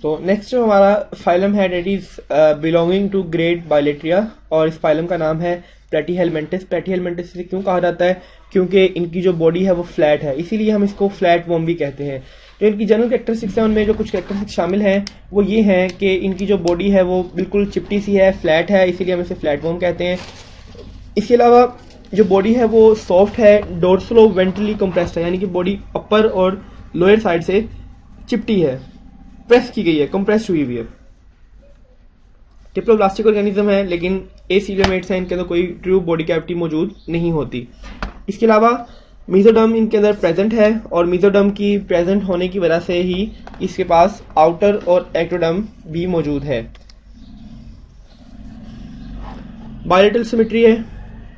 तो नेक्स्ट जो हमारा फाइलम है that is belonging to grade bilateria, और इस फाइलम का नाम है प्लेटीहेलमिंथस। प्लेटीहेलमिंथस से क्यों कहा जाता है? क्योंकि इनकी जो बॉडी है वो फ्लैट है, इसीलिए हम इसको फ्लैट वॉर्म भी कहते हैं। तो इनकी जनरल कैरेक्टरिस्टिक्स हैं, उनमें जो कुछ कैरेक्टरिस्टिक्स शामिल हैं वो ये हैं कि इनकी जो बॉडी है वो बिल्कुल चिपटी सी है, फ्लैट है, इसीलिए हम इसे फ्लैट वॉर्म कहते हैं। इसके अलावा जो बॉडी है वो सॉफ्ट है, डोर्सलो वेंट्रली कंप्रेस्ड है, यानी कि बॉडी अपर और लोअर साइड से चिपटी है, प्रेस की गई है, कंप्रेस हुई हुई है। डिप्लोप्लास्टिक ऑर्गेनिज्म है, लेकिन एसीलियोमेट्स हैं, इनके अंदर कोई ट्रू बॉडी कैविटी मौजूद नहीं होती। इसके अलावा मीजोडर्म इनके अंदर प्रेजेंट है, और मीजोडर्म की प्रेजेंट होने की वजह से ही इसके पास आउटर और एक्टोडर्म भी मौजूद है। बायलेटरल सिमेट्री है,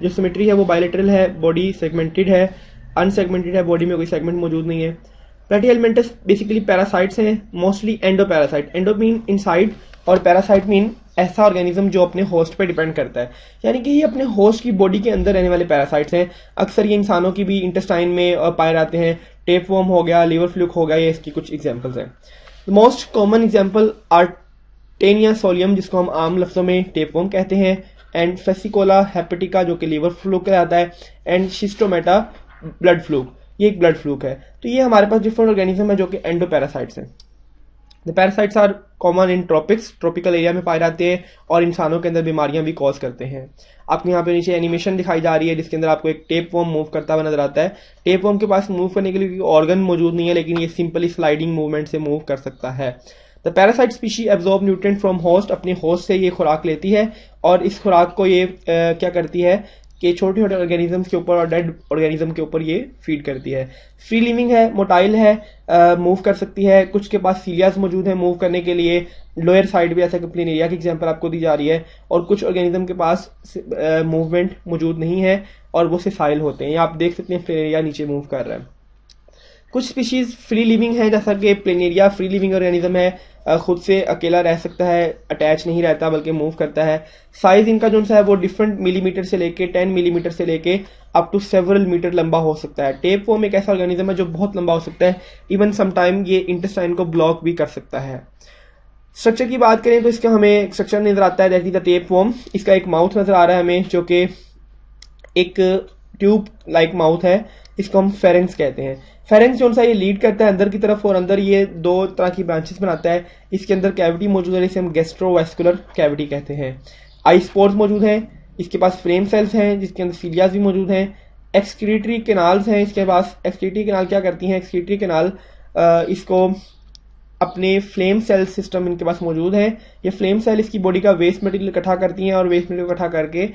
जो सिमेट्री है वो बायलेटरल है, बॉडी सेगमेंटेड है, अनसेगमेंटेड है, बॉडी में कोई सेगमेंट मौजूद नहीं है। प्लेटीहेलमिंथस बेसिकली पैरासाइट्स हैं, mostly endoparasite. Endo mean inside और पैरासाइट मीन ऐसा ऑर्गेनिज्म जो अपने होस्ट पे डिपेंड करता है, यानी कि ये अपने होस्ट की बॉडी के अंदर रहने वाले पैरासाइट्स हैं। अक्सर ये इंसानों की भी इंटेस्टाइन में पाए जाते हैं। टेपवर्म हो गया, लीवर फ्लूक हो गया, ये इसकी कुछ एग्जांपल्स हैं। मोस्ट कॉमन एग्जांपल आर्टेनिया सोलियम, जिसको हम आम लफ्जों में टेपवर्म कहते हैं, एंड फेसिकोला हेपेटिका जो कि लीवर फ्लूक कहलाता है, एंड शिस्टोमेटा ब्लड फ्लूक, ये एक ब्लड फ्लूक है। तो ये हमारे पास डिफरेंट ऑर्गेनिज्म है जो कि एंडोपैरासाइट्स हैं। The parasites are common in tropics, tropical area में पाए जाते हैं, और इंसानों के अंदर बीमारियां भी कॉज करते हैं। आपको यहाँ पे नीचे एनिमेशन दिखाई जा रही है जिसके अंदर आपको एक टेपवर्म मूव करता हुआ नजर आता है। टेपवर्म के पास मूव करने के लिए ऑर्गन मौजूद नहीं है, लेकिन ये सिंपली स्लाइडिंग मूवमेंट से मूव कर सकता है। The parasite species absorb nutrient from host, अपने होस्ट से ये खुराक लेती है, और इस खुराक को ये क्या करती है कि छोटे छोटे ऑर्गेनिजम्स के ऊपर और डेड ऑर्गेनिज्म के ऊपर ये फीड करती है। फ्री लिविंग है, मोटाइल है, मूव कर सकती है। कुछ के पास सीलियाज मौजूद है मूव करने के लिए, लोअर साइड भी, ऐसा कि प्लेनेरिया की एग्जांपल आपको दी जा रही है। और कुछ ऑर्गेनिज्म के पास मूवमेंट मौजूद नहीं है और वो सिसाइल होते हैं। आप देख सकते हैं प्लेनेरिया नीचे मूव कर रहा है। कुछ स्पीशीज फ्री लिविंग है, जैसा कि प्लेनेरिया फ्री लिविंग ऑर्गेनिज्म है, खुद से अकेला रह सकता है, अटैच नहीं रहता बल्कि मूव करता है। साइज इनका जो है वो डिफरेंट मिलीमीटर से लेके 10 मिलीमीटर से लेके अप टू सेवरल मीटर लंबा हो सकता है। टेपवर्म एक ऐसा ऑर्गेनिज्म है जो बहुत लंबा हो सकता है, इवन समटाइम ये इंटेस्टाइन को ब्लॉक भी कर सकता है। स्ट्रक्चर की बात करें तो इसका हमें स्ट्रक्चर नजर आता है दैट इज द टेपवर्म। इसका एक माउथ नजर आ रहा है हमें जो कि एक ट्यूब लाइक माउथ है, इसको हम फेरेंक्स कहते हैं। फेरेंक्स जो सा ये लीड करता है अंदर की तरफ, और अंदर ये दो तरह की ब्रांचेस बनाता है। इसके अंदर कैविटी मौजूद है जिसे हम गैस्ट्रोवैस्कुलर कैविटी कहते हैं। आई स्पोर्स मौजूद हैं, इसके पास फ्रेम सेल्स हैं जिसके अंदर सीलियाज भी मौजूद हैं। एक्सक्रीटरी कैनाल्स हैं इसके पास। एक्सक्रीटरी कैनाल क्या करती हैं? एक्सक्रीटरी कैनाल इसको अपने फ्लेम सेल सिस्टम इनके पास मौजूद है। ये फ्लेम सेल इसकी बॉडी का वेस्ट मटेरियल इकट्ठा करती हैं, और वेस्ट मटेरियल इकट्ठा करके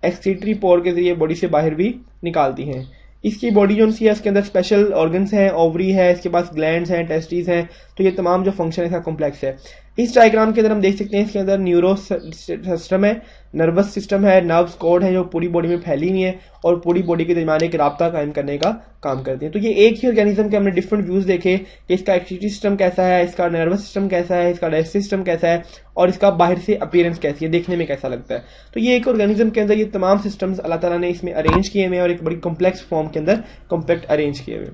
एक्सक्रीटरी पोर के जरिए बॉडी से बाहर भी निकालती हैं। इसकी बॉडी जो है इसके अंदर स्पेशल ऑर्गन्स हैं, ओवरी है, इसके पास ग्लैंड्स हैं, टेस्टिस हैं। तो ये तमाम जो फंक्शन है इसका कॉम्प्लेक्स है। इस डायग्राम के अंदर हम देख सकते हैं इसके अंदर न्यूरो सिस्टम है, नर्वस सिस्टम है, नर्व्स कोड है जो पूरी बॉडी में फैली हुई है और पूरी बॉडी के दरमियान एक राब्ता कायम करने का काम करती है। तो ये एक ही ऑर्गेनिज्म के हमने डिफरेंट व्यूज देखे कि इसका एक्टिविटी सिस्टम कैसा है, इसका नर्वस सिस्टम कैसा है, इसका डाइजेस्टिव सिस्टम कैसा है, और इसका बाहर से अपीयरेंस कैसी है, देखने में कैसा लगता है। तो ये एक ऑर्गेनिज्म के अंदर ये तमाम सिस्टम्स अल्लाह ताला ने इसमें अरेंज किए हुए और एक बड़ी कॉम्प्लेक्स फॉर्म के अंदर कॉम्पैक्ट अरेंज किए हुए।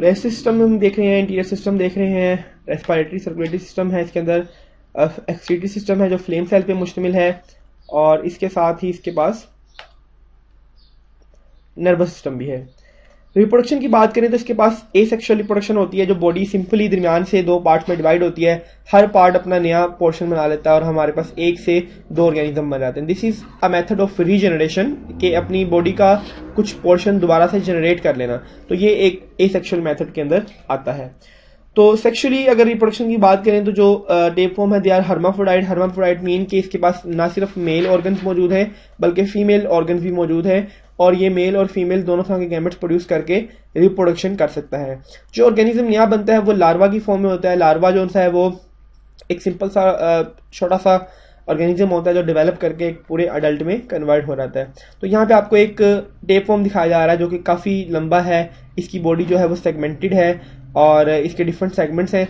रेस्ट सिस्टम हम देख रहे हैं, इंटीरियर सिस्टम देख रहे हैं, रेस्पिरेटरी सर्कुलेटरी सिस्टम है, इसके अंदर एक्सक्रीटरी सिस्टम है जो फ्लेम सेल पे मुश्तमिल है, और इसके साथ ही इसके पास नर्वस सिस्टम भी है। रिप्रोडक्शन की बात करें तो इसके पास एसेक्सुअल रिप्रोडक्शन होती है, जो बॉडी सिंपली दरमियान से दो पार्ट्स में डिवाइड होती है। हर पार्ट अपना नया पोर्शन बना लेता है और हमारे पास एक से दो ऑर्गेनिज्म बन जाते हैं। This is a method of regeneration, के अपनी बॉडी का कुछ पोर्शन दोबारा से जनरेट कर लेना। तो ये एक एसेक्सुअल मेथड के अंदर आता है। तो सेक्सुअली अगर रिप्रोडक्शन की बात करें तो जो टेपवर्म है they are hermaphrodite. Hermaphrodite mean कि इसके पास ना सिर्फ मेल ऑर्गन्स मौजूद हैं बल्कि फीमेल ऑर्गन्स भी मौजूद हैं, और ये मेल और फीमेल दोनों तरह के गैमेट्स प्रोड्यूस करके रिप्रोडक्शन कर सकता है। जो ऑर्गेनिज्म नया बनता है वो लार्वा की फॉर्म में होता है। लार्वा जो है वो एक सिंपल सा छोटा सा ऑर्गेनिज्म होता है जो डेवलप करके एक पूरे अडल्ट में कन्वर्ट हो जाता है। तो यहाँ पे आपको एक टेपवर्म दिखाया जा रहा है जो कि काफ़ी लंबा है। इसकी बॉडी जो है वो सेगमेंटेड है और इसके डिफरेंट सेगमेंट्स हैं।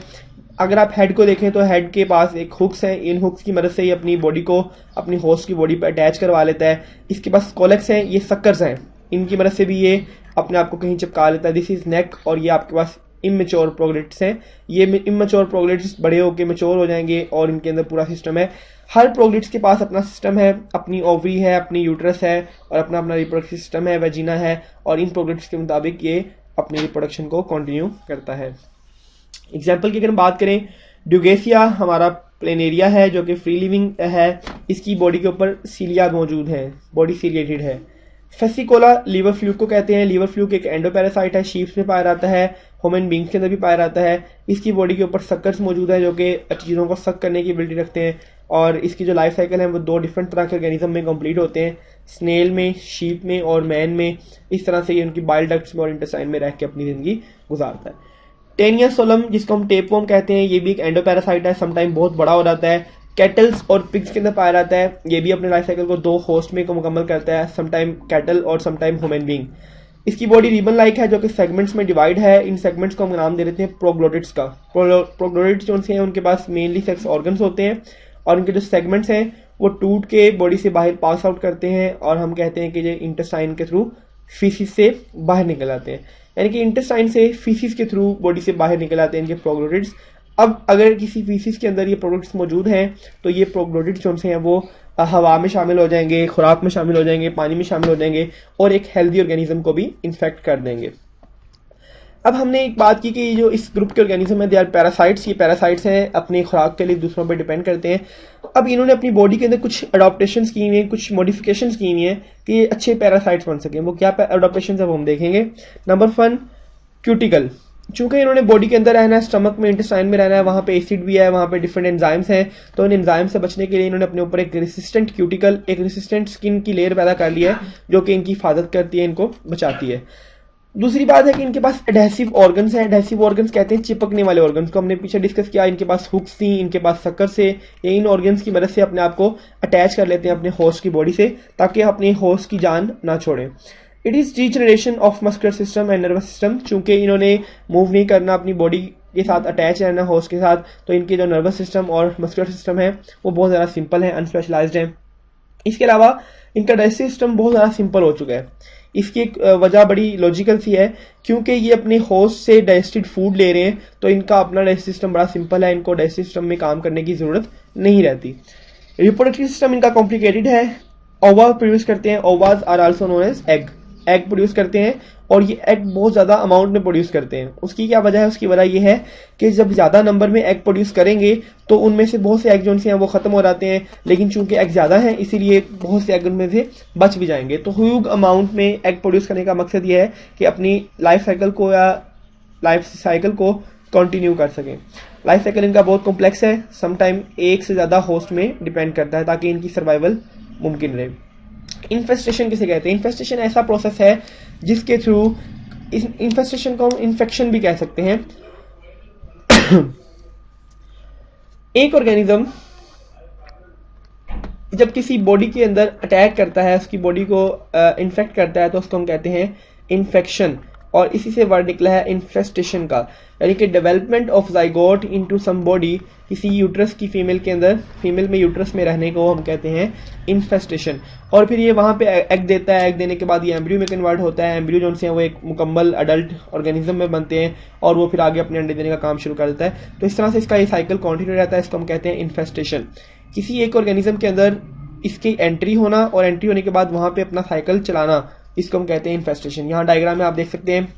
अगर आप हेड को देखें तो हेड के पास एक हुक्स हैं, इन हुक्स की मदद से ये अपनी बॉडी को अपनी होस्ट की बॉडी पर अटैच करवा लेता है। इसके पास कोलेक्स हैं, ये सक्कर्स हैं, इनकी मदद से भी ये अपने आप को कहीं चिपका लेता है। दिस इज नेक, और ये आपके पास इमेच्योर प्रोगेटिड्स हैं। ये इमेच्योर प्रोगेटिड्स बड़े होकर मेच्योर हो जाएंगे और इनके अंदर पूरा सिस्टम है। हर प्रोगेटिड्स के पास अपना सिस्टम है, अपनी ओवरी है, अपनी यूट्रस है और अपना अपना रिप्रोडक्टिव सिस्टम है, वेजिना है, और इन प्रोगेटिड्स के मुताबिक ये अपनी रिप्रोडक्शन को कंटिन्यू करता है। एग्जाम्पल की अगर हम बात करें, ड्यूगेसिया हमारा प्लेनेरिया है जो कि फ्री लिविंग है, इसकी बॉडी के ऊपर सीलिया मौजूद है, बॉडी सीलिएटेड है। फेसिकोला लीवर फ्लूक को कहते हैं। लीवर फ्लूक एक एंडोपैरासाइट है, शीप्स में पाया जाता है, ह्यूमन बींग्स के अंदर भी पाया जाता है। इसकी बॉडी के ऊपर सक्कर्स मौजूद है जो कि चीज़ों को सक करने की एबिलिटी रखते हैं, और इसकी जो लाइफ साइकिल है वो 2 डिफरेंट तरह के ऑर्गेनिज्म में कंप्लीट होते हैं, स्नेल में, शीप में और मैन में। इस तरह से ये उनकी बाइल डक्ट्स में और इंटेस्टाइन में रह के अपनी जिंदगी गुजारता है। टेनिया सोलम जिसको हम टेपवर्म कहते हैं, ये भी एक एंडोपैरासाइट है, समटाइम बहुत बड़ा हो जाता है, कैटल्स और पिग्स के अंदर पाया जाता है। ये भी अपने लाइफ साइकिल को 2 होस्ट में मुकम्मल करता है, समटाइम कैटल और समटाइम ह्यूमन बीइंग। इसकी बॉडी रिबन लाइक है जो कि सेगमेंट्स में डिवाइड है। इन सेगमेंट्स को हम नाम दे देते हैं प्रोग्लोटिड्स का। प्रोग्लोटिड्स जो हैं उनके पास मेनली सेक्स ऑर्गन्स होते हैं और इनके जो सेगमेंट्स हैं वो टूट के बॉडी से बाहर पास आउट करते हैं, और हम कहते हैं कि ये इंटेस्टाइन के थ्रू फीसिस से बाहर निकल आते हैं, यानी कि इंटेस्टाइन से फीसिस के थ्रू बॉडी से बाहर निकल आते हैं इनके प्रोग्लोटिड्स। अब अगर किसी फीसिस के अंदर ये प्रोडक्ट्स मौजूद हैं तो ये प्रोग्लोटिड्स जो हैं वो हवा में शामिल हो जाएंगे, खुराक में शामिल हो जाएंगे, पानी में शामिल हो जाएंगे और एक हेल्दी ऑर्गेनिज्म को भी इन्फेक्ट कर देंगे। अब हमने एक बात की कि जो इस ग्रुप के ऑर्गेनिज्म है दे आर पैरासाइट्स। ये पैरासाइट्स हैं, अपनी खुराक के लिए दूसरों पर डिपेंड करते हैं। अब इन्होंने अपनी बॉडी के अंदर कुछ अडॉप्टेशंस की हुई हैं, कुछ मॉडिफिकेशंस की हुई हैं कि ये अच्छे पैरासाइट्स बन सकें। वो क्या अडॉप्टेशंस है वो हम देखेंगे। Number 1, cuticle. चूंकि इन्होंने बॉडी के अंदर रहना है, स्टमक में, इंटेस्टाइन में रहना है, वहां पे एसिड भी है, वहां पे डिफरेंट एंजाइम्स हैं, तो इन एंजाइम से बचने के लिए इन्होंने अपने ऊपर एक रेसिस्टेंट क्यूटिकल, एक रेसिस्टेंट स्किन की लेयर पैदा कर लिया है जो कि इनकी हिफाजत करती है, इनको बचाती है। दूसरी बात है कि इनके पास एडहेसिव ऑर्गन्स हैं। एडहेसिव ऑर्गन्स कहते हैं चिपकने वाले ऑर्गन्स को, हमने पीछे डिस्कस किया। इनके पास हुक्स थी, इनके पास सक्कर से, ये इन ऑर्गन्स की मदद से अपने आप को अटैच कर लेते हैं अपने होस्ट की बॉडी से ताकि अपने होस्ट की जान ना छोड़ें। It is regeneration of muscular system and nervous system. चूंकि इन्होंने मूव नहीं करना, अपनी बॉडी के साथ अटैच रहना होस्ट के साथ, तो इनके जो नर्वस सिस्टम और मस्कुलर सिस्टम है वो बहुत ज़्यादा सिंपल है, अनस्पेशलाइज्ड है। इसके अलावा इनका डाइजेस्टिव सिस्टम बहुत ज़्यादा सिंपल हो चुका है। इसकी एक वजह बड़ी लॉजिकल सी है, क्योंकि ये अपने होस्ट से डाइजेस्टेड फूड ले रहे हैं तो इनका अपना डाइजेस्टिव सिस्टम बड़ा सिंपल है, इनको डाइजेस्टिव सिस्टम में काम करने की जरूरत नहीं रहती। रिप्रोडक्टिव सिस्टम इनका कॉम्प्लिकेटेड है। ओवा प्रोड्यूस करते हैं, ovas are also known as egg. Egg produce करते हैं और ये एग बहुत ज़्यादा अमाउंट में प्रोड्यूस करते हैं। उसकी क्या वजह है? उसकी वजह ये है कि जब ज़्यादा नंबर में एग प्रोड्यूस करेंगे तो उनमें से बहुत से एग जो हैं वो ख़त्म हो जाते हैं, लेकिन चूंकि एग ज़्यादा हैं इसीलिए बहुत से एग उनमें से बच भी जाएंगे। तो ह्यूज अमाउंट में एग प्रोड्यूस करने का मकसद ये है कि अपनी लाइफ साइकिल को कंटिन्यू कर सकें। लाइफ साइकिल इनका बहुत कॉम्प्लेक्स है, समटाइम एक से ज़्यादा होस्ट में डिपेंड करता है ताकि इनकी सर्वाइवल मुमकिन रहे। इन्फेस्टेशन किसे कहते हैं? इन्फेस्टेशन ऐसा प्रोसेस है जिसके थ्रू, इस इन्फेस्टेशन को हम इन्फेक्शन भी कह सकते हैं। एक ऑर्गेनिज्म जब किसी बॉडी के अंदर अटैक करता है, उसकी बॉडी को इन्फेक्ट करता है, तो उसको हम कहते हैं इन्फेक्शन, और इसी से वर्ड निकला है इन्फेस्टेशन का, यानी कि development of zygote into some body, किसी यूट्रस की फीमेल के अंदर, फीमेल में यूट्रस में रहने को हम कहते हैं इन्फेस्टेशन। और फिर ये वहां पे एग देता है, एग देने के बाद ये एम्ब्रियो में कन्वर्ट होता है, एम्ब्रियो जो हैं वो एक मुकम्मल अडल्ट ऑर्गेनिज्म में बनते हैं और वो फिर आगे अपने अंडे देने का काम शुरू कर देता है। तो इस तरह से इसका ये साइकिल कंटिन्यू रहता है, इसको हम कहते हैं इन्फेस्टेशन। किसी एक ऑर्गेनिज्म के अंदर इसकी एंट्री होना और एंट्री होने के बाद वहां पे अपना साइकिल चलाना, इसको हम कहते हैं इन्फेस्टेशन। यहाँ डायग्राम में आप देख सकते हैं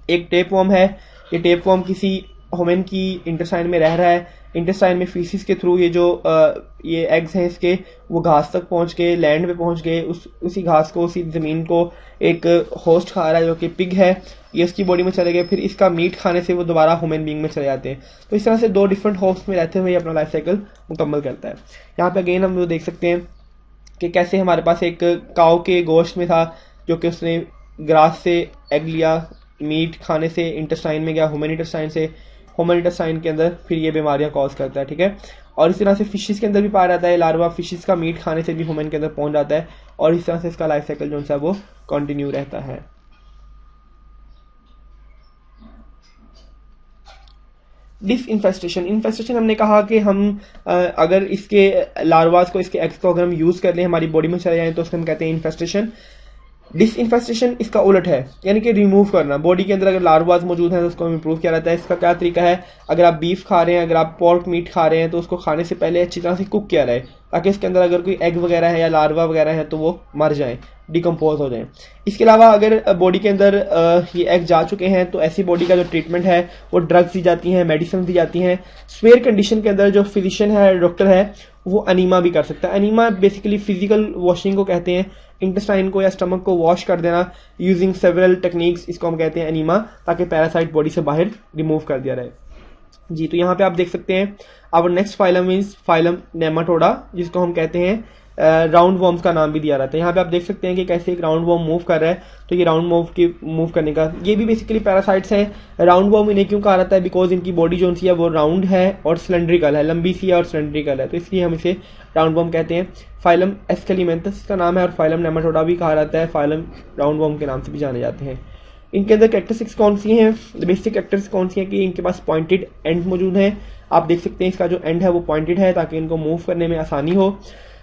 एक टेपवर्म है, ये टेपवर्म किसी ह्यूमन की इंटेस्टाइन में रह रहा है। इंटेस्टाइन में फीसिस के थ्रू ये जो ये एग्स हैं इसके, वो घास तक पहुंच गए, लैंड पे पहुंच गए, उसी घास को, उसी जमीन को एक होस्ट खा रहा है जो कि पिग है, ये इसकी बॉडी में चले गए, फिर इसका मीट खाने से वो दोबारा ह्यूमन बीइंग में चले जाते हैं। तो इस तरह से 2 डिफरेंट होस्ट में रहते हुए अपना लाइफ साइकिल मुकम्मल करता है। यहाँ पे अगेन हम वो देख सकते हैं कि कैसे हमारे पास एक काऊ के गोश्त में था जो कि उसने ग्रास से एग लिया, मीट खाने से इंटेस्टाइन में गया, ह्यूमन इंटेस्टाइन से, ह्यूमन इंटेस्टाइन के अंदर फिर ये बीमारियां कॉज करता है, ठीक है। और इस तरह से फिशेस के अंदर भी पाया जाता है, लार्वा फिशेस का मीट खाने से भी ह्यूमन के अंदर पहुंच जाता है, और इस तरह से इसका लाइफ साइकिल जो है वो कंटिन्यू रहता है। डिसइन्फेस्टेशन, इन्फेस्टेशन हमने कहा कि हम अगर इसके लार्वास को, इसके एग्स को अगर हम यूज कर लें, हमारी बॉडी में चले जाएं, तो उसको हम कहते हैं इन्फेस्टेशन। डिसइन्फेस्टेशन इसका उलट है, यानी कि रिमूव करना। बॉडी के अंदर अगर लार्वाज मौजूद हैं तो उसको इम्प्रूव किया जाता है। इसका क्या तरीका है, अगर आप बीफ खा रहे हैं, अगर आप पोर्क मीट खा रहे हैं तो उसको खाने से पहले अच्छी तरह से कुक किया रहे, ताकि इसके अंदर अगर कोई एग वगैरह है या लार्वा वगैरह है तो वो मर जाएं, डिकम्पोज हो जाएं। इसके अलावा अगर बॉडी के अंदर ये एग जा चुके हैं तो ऐसी बॉडी का जो ट्रीटमेंट है वो ड्रग्स दी जाती हैं, मेडिसिन दी जाती हैं। स्वेयर कंडीशन के अंदर जो फिजिशियन है, डॉक्टर है, वो अनीमा भी कर सकता है। अनीमा बेसिकली फिजिकल वॉशिंग को कहते हैं, इंटेस्टाइन को या स्टमक को वॉश कर देना यूजिंग सेवरल टेक्निक्स, इसको हम कहते हैं अनीमा, ताकि पैरासाइट बॉडी से बाहर रिमूव कर दिया रहे। जी, तो यहाँ पे आप देख सकते हैं our next phylum is phylum Nematoda, जिसको हम कहते हैं राउंड वॉर्म्स का नाम भी दिया रहता है। यहाँ पे आप देख सकते हैं कि कैसे एक राउंड वॉर्म मूव कर रहा है, तो ये राउंड वॉर्म की मूव करने का, ये भी बेसिकली पैरासाइट्स हैं। राउंड वॉर्म इन्हें क्यों कहा जाता है, बिकॉज इनकी बॉडी जो सी है वो राउंड है और सिलेंड्रिकल है, लंबी सी है और सिलेंड्रिकल है, तो इसलिए हम इसे राउंड वॉर्म कहते हैं। फाइलम एस्केलिमेंथस का नाम है और फाइलम नेमाटोडा भी कहा जाता है, फाइलम राउंड वॉर्म के नाम से भी जाने जाते हैं। इनके अंदर कैरेक्टरिस्टिक्स कौन सी हैं, बेसिक कैरेक्टरिस्टिक्स कौन सी हैं कि इनके पास पॉइंटेड एंड मौजूद हैं। आप देख सकते हैं इसका जो एंड है वो पॉइंटेड है ताकि इनको मूव करने में आसानी हो।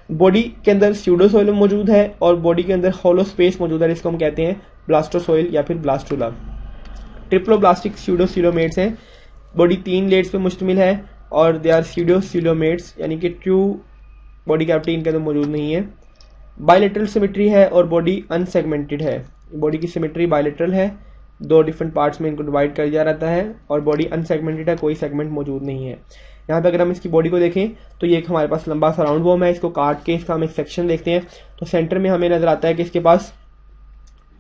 बॉडी के अंदर स्यूडोसोइलम मौजूद है और बॉडी के अंदर होलो स्पेस मौजूद है, जिसको हम कहते हैं ब्लास्टोसोइल या फिर ब्लास्टुला। ट्रिप्लोब्लास्टिक स्यूडोसिलोमेट्स हैं। बॉडी 3 लेयर्स पे मुश्तमिल है और दे आर स्यूडोसिलोमेट्स, यानी कि ट्रू बॉडी कैविटी इनके अंदर मौजूद नहीं है। बायलेटरल सिमेट्री है और बॉडी अनसेगमेंटेड है। बॉडी की सिमेट्री बायलेटरल है, 2 डिफरेंट पार्ट्स में इनको डिवाइड कर दिया रहता है और बॉडी अनसेगमेंटेड है, कोई सेगमेंट मौजूद नहीं है। यहाँ पे अगर हम इसकी बॉडी को देखें तो ये एक हमारे पास लंबा सा राउंड वॉर्म है, इसको काट के इसका हम एक सेक्शन देखते हैं तो सेंटर में हमें नजर आता है कि इसके पास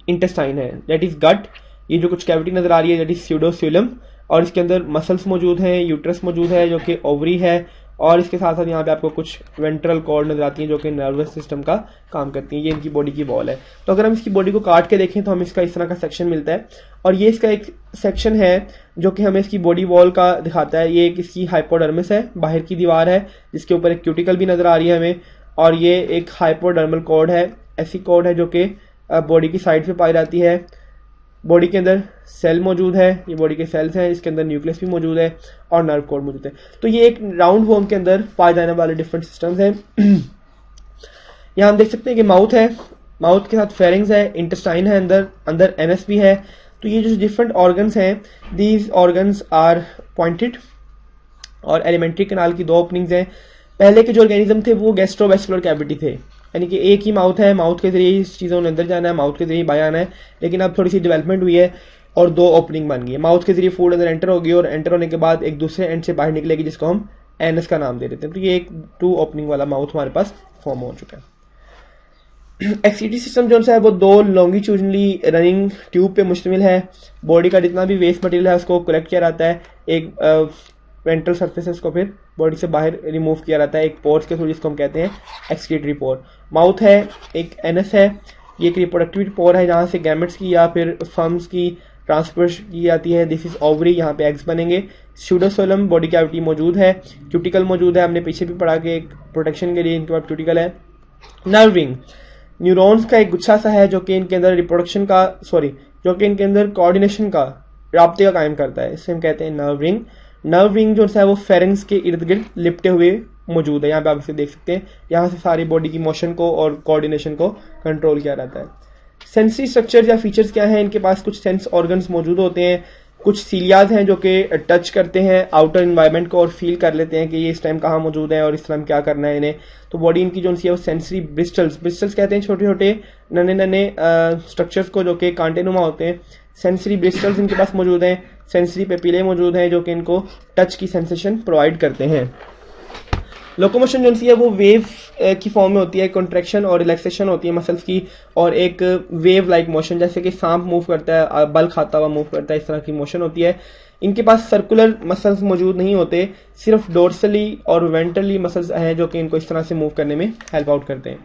इंटेस्टाइन है, दैट इज गट। ये जो कुछ कैविटी नजर आ रही है दैट इज स्यूडोसिलम, और इसके अंदर मसल्स मौजूद हैं, यूट्रस मौजूद है जो कि ओवरी है, और इसके साथ साथ यहाँ पे आपको कुछ वेंट्रल कॉर्ड नजर आती हैं जो कि नर्वस सिस्टम का काम करती हैं। ये इनकी बॉडी की वॉल है। तो अगर हम इसकी बॉडी को काट के देखें तो हमें इसका इस तरह का सेक्शन मिलता है और ये इसका एक सेक्शन है जो कि हमें इसकी बॉडी वॉल का दिखाता है। ये एक इसकी हाइपोडर्मिस है, बाहर की दीवार है, जिसके ऊपर एक क्यूटिकल भी नजर आ रही है हमें, और ये एक हाइपोडर्मल कॉर्ड है, ऐसी कॉर्ड है जो कि बॉडी की साइड पे पाई जाती है। बॉडी के अंदर सेल मौजूद है, ये बॉडी के सेल्स हैं, इसके अंदर न्यूक्लियस भी मौजूद है और नर्व कोड मौजूद है। तो ये एक राउंड वॉर्म के अंदर पाए जाने वाले डिफरेंट सिस्टम्स हैं। यहाँ हम देख सकते हैं कि माउथ है, माउथ के साथ फेरिंग्स है, इंटेस्टाइन है, अंदर एनएस भी है। तो ये जो डिफरेंट ऑर्गन्स हैं, दीज ऑर्गन्स आर पॉइंटेड, और एलिमेंट्री कैनाल की 2 ओपनिंग्स हैं। पहले के जो ऑर्गेनिज्म थे वो गैस्ट्रोवेस्कुलर कैविटी थे, यानी कि एक ही माउथ है, माउथ के जरिए इस चीज़ों ने अंदर जाना है, माउथ के जरिए बाहर आना है। लेकिन अब थोड़ी सी डेवलपमेंट हुई है और 2 ओपनिंग बन गई है। माउथ के जरिए फूड अंदर एंटर होगी और एंटर होने के बाद एक दूसरे एंड से बाहर निकलेगी, जिसको हम एनस का नाम दे देते हैं। तो ये एक 2 ओपनिंग वाला माउथ हमारे पास फॉर्म हो चुका है। एक्सक्रीटरी सिस्टम जो है वो 2 लॉन्गिट्यूडनली रनिंग ट्यूब पे मुश्तमिल है। बॉडी का जितना भी वेस्ट मटेरियल है उसको कलेक्ट किया जाता है, एक वेंट्रल सर्फेसेस को फिर बॉडी से बाहर रिमूव किया जाता है एक पोर्स के थ्रू, जिसको हम कहते हैं एक्सक्रीटरी पोर। माउथ है, एक एनस है, ये एक रिप्रोडक्टिव पोर है जहाँ से गैमेट्स की या फिर फर्म्स की ट्रांसफर की जाती है। दिस इज ओवरी, यहाँ पे एग्स बनेंगे। स्यूडोसोलम बॉडी कैविटी मौजूद है, क्यूटिकल मौजूद है, हमने पीछे भी पढ़ा कि एक प्रोटेक्शन के लिए इनके पास क्यूटिकल है। नर्विंग न्यूरॉन्स का एक गुच्छा सा है जो कि इनके अंदर रिप्रोडक्शन का जो कि इनके अंदर कोऑर्डिनेशन का, राब्ते का कायम करता है, इसे हम कहते हैं नर्व रिंग। नर्व रिंग जो है वो फेरेंक्स के इर्द गिर्द लिपटे हुए मौजूद है। यहाँ पे आप इसे देख सकते हैं, यहाँ से सारी बॉडी की मोशन को और कोऑर्डिनेशन को कंट्रोल किया जाता है। सेंसरी स्ट्रक्चर या फीचर्स क्या है, इनके पास कुछ सेंस ऑर्गन्स मौजूद होते हैं, कुछ सीलियाज हैं जो कि टच करते हैं आउटर इन्वायरमेंट को और फील कर लेते हैं कि ये इस टाइम कहाँ मौजूद है और इस टाइम क्या करना है इन्हें। तो बॉडी इनकी जो है वो सेंसरी ब्रिस्टल्स कहते हैं, छोटे छोटे नन्हे स्ट्रक्चर्स को जो कि कांटेनुमा होते हैं। सेंसरी ब्रिस्टल्स इनके पास मौजूद हैं, सेंसरी पेपिले मौजूद हैं जो कि इनको टच की सेंसेशन प्रोवाइड करते हैं। लोकोमोशन जो है वो वेव की फॉर्म में होती है, कॉन्ट्रैक्शन और रिलैक्सेशन होती है मसल्स की, और एक वेव लाइक मोशन, जैसे कि सांप मूव करता है, बल खाता हुआ मूव करता है, इस तरह की मोशन होती है। इनके पास सर्कुलर मसल्स मौजूद नहीं होते, सिर्फ डोर्सली और वेंट्रली मसल्स हैं जो कि इनको इस तरह से मूव करने में हेल्प आउट करते हैं।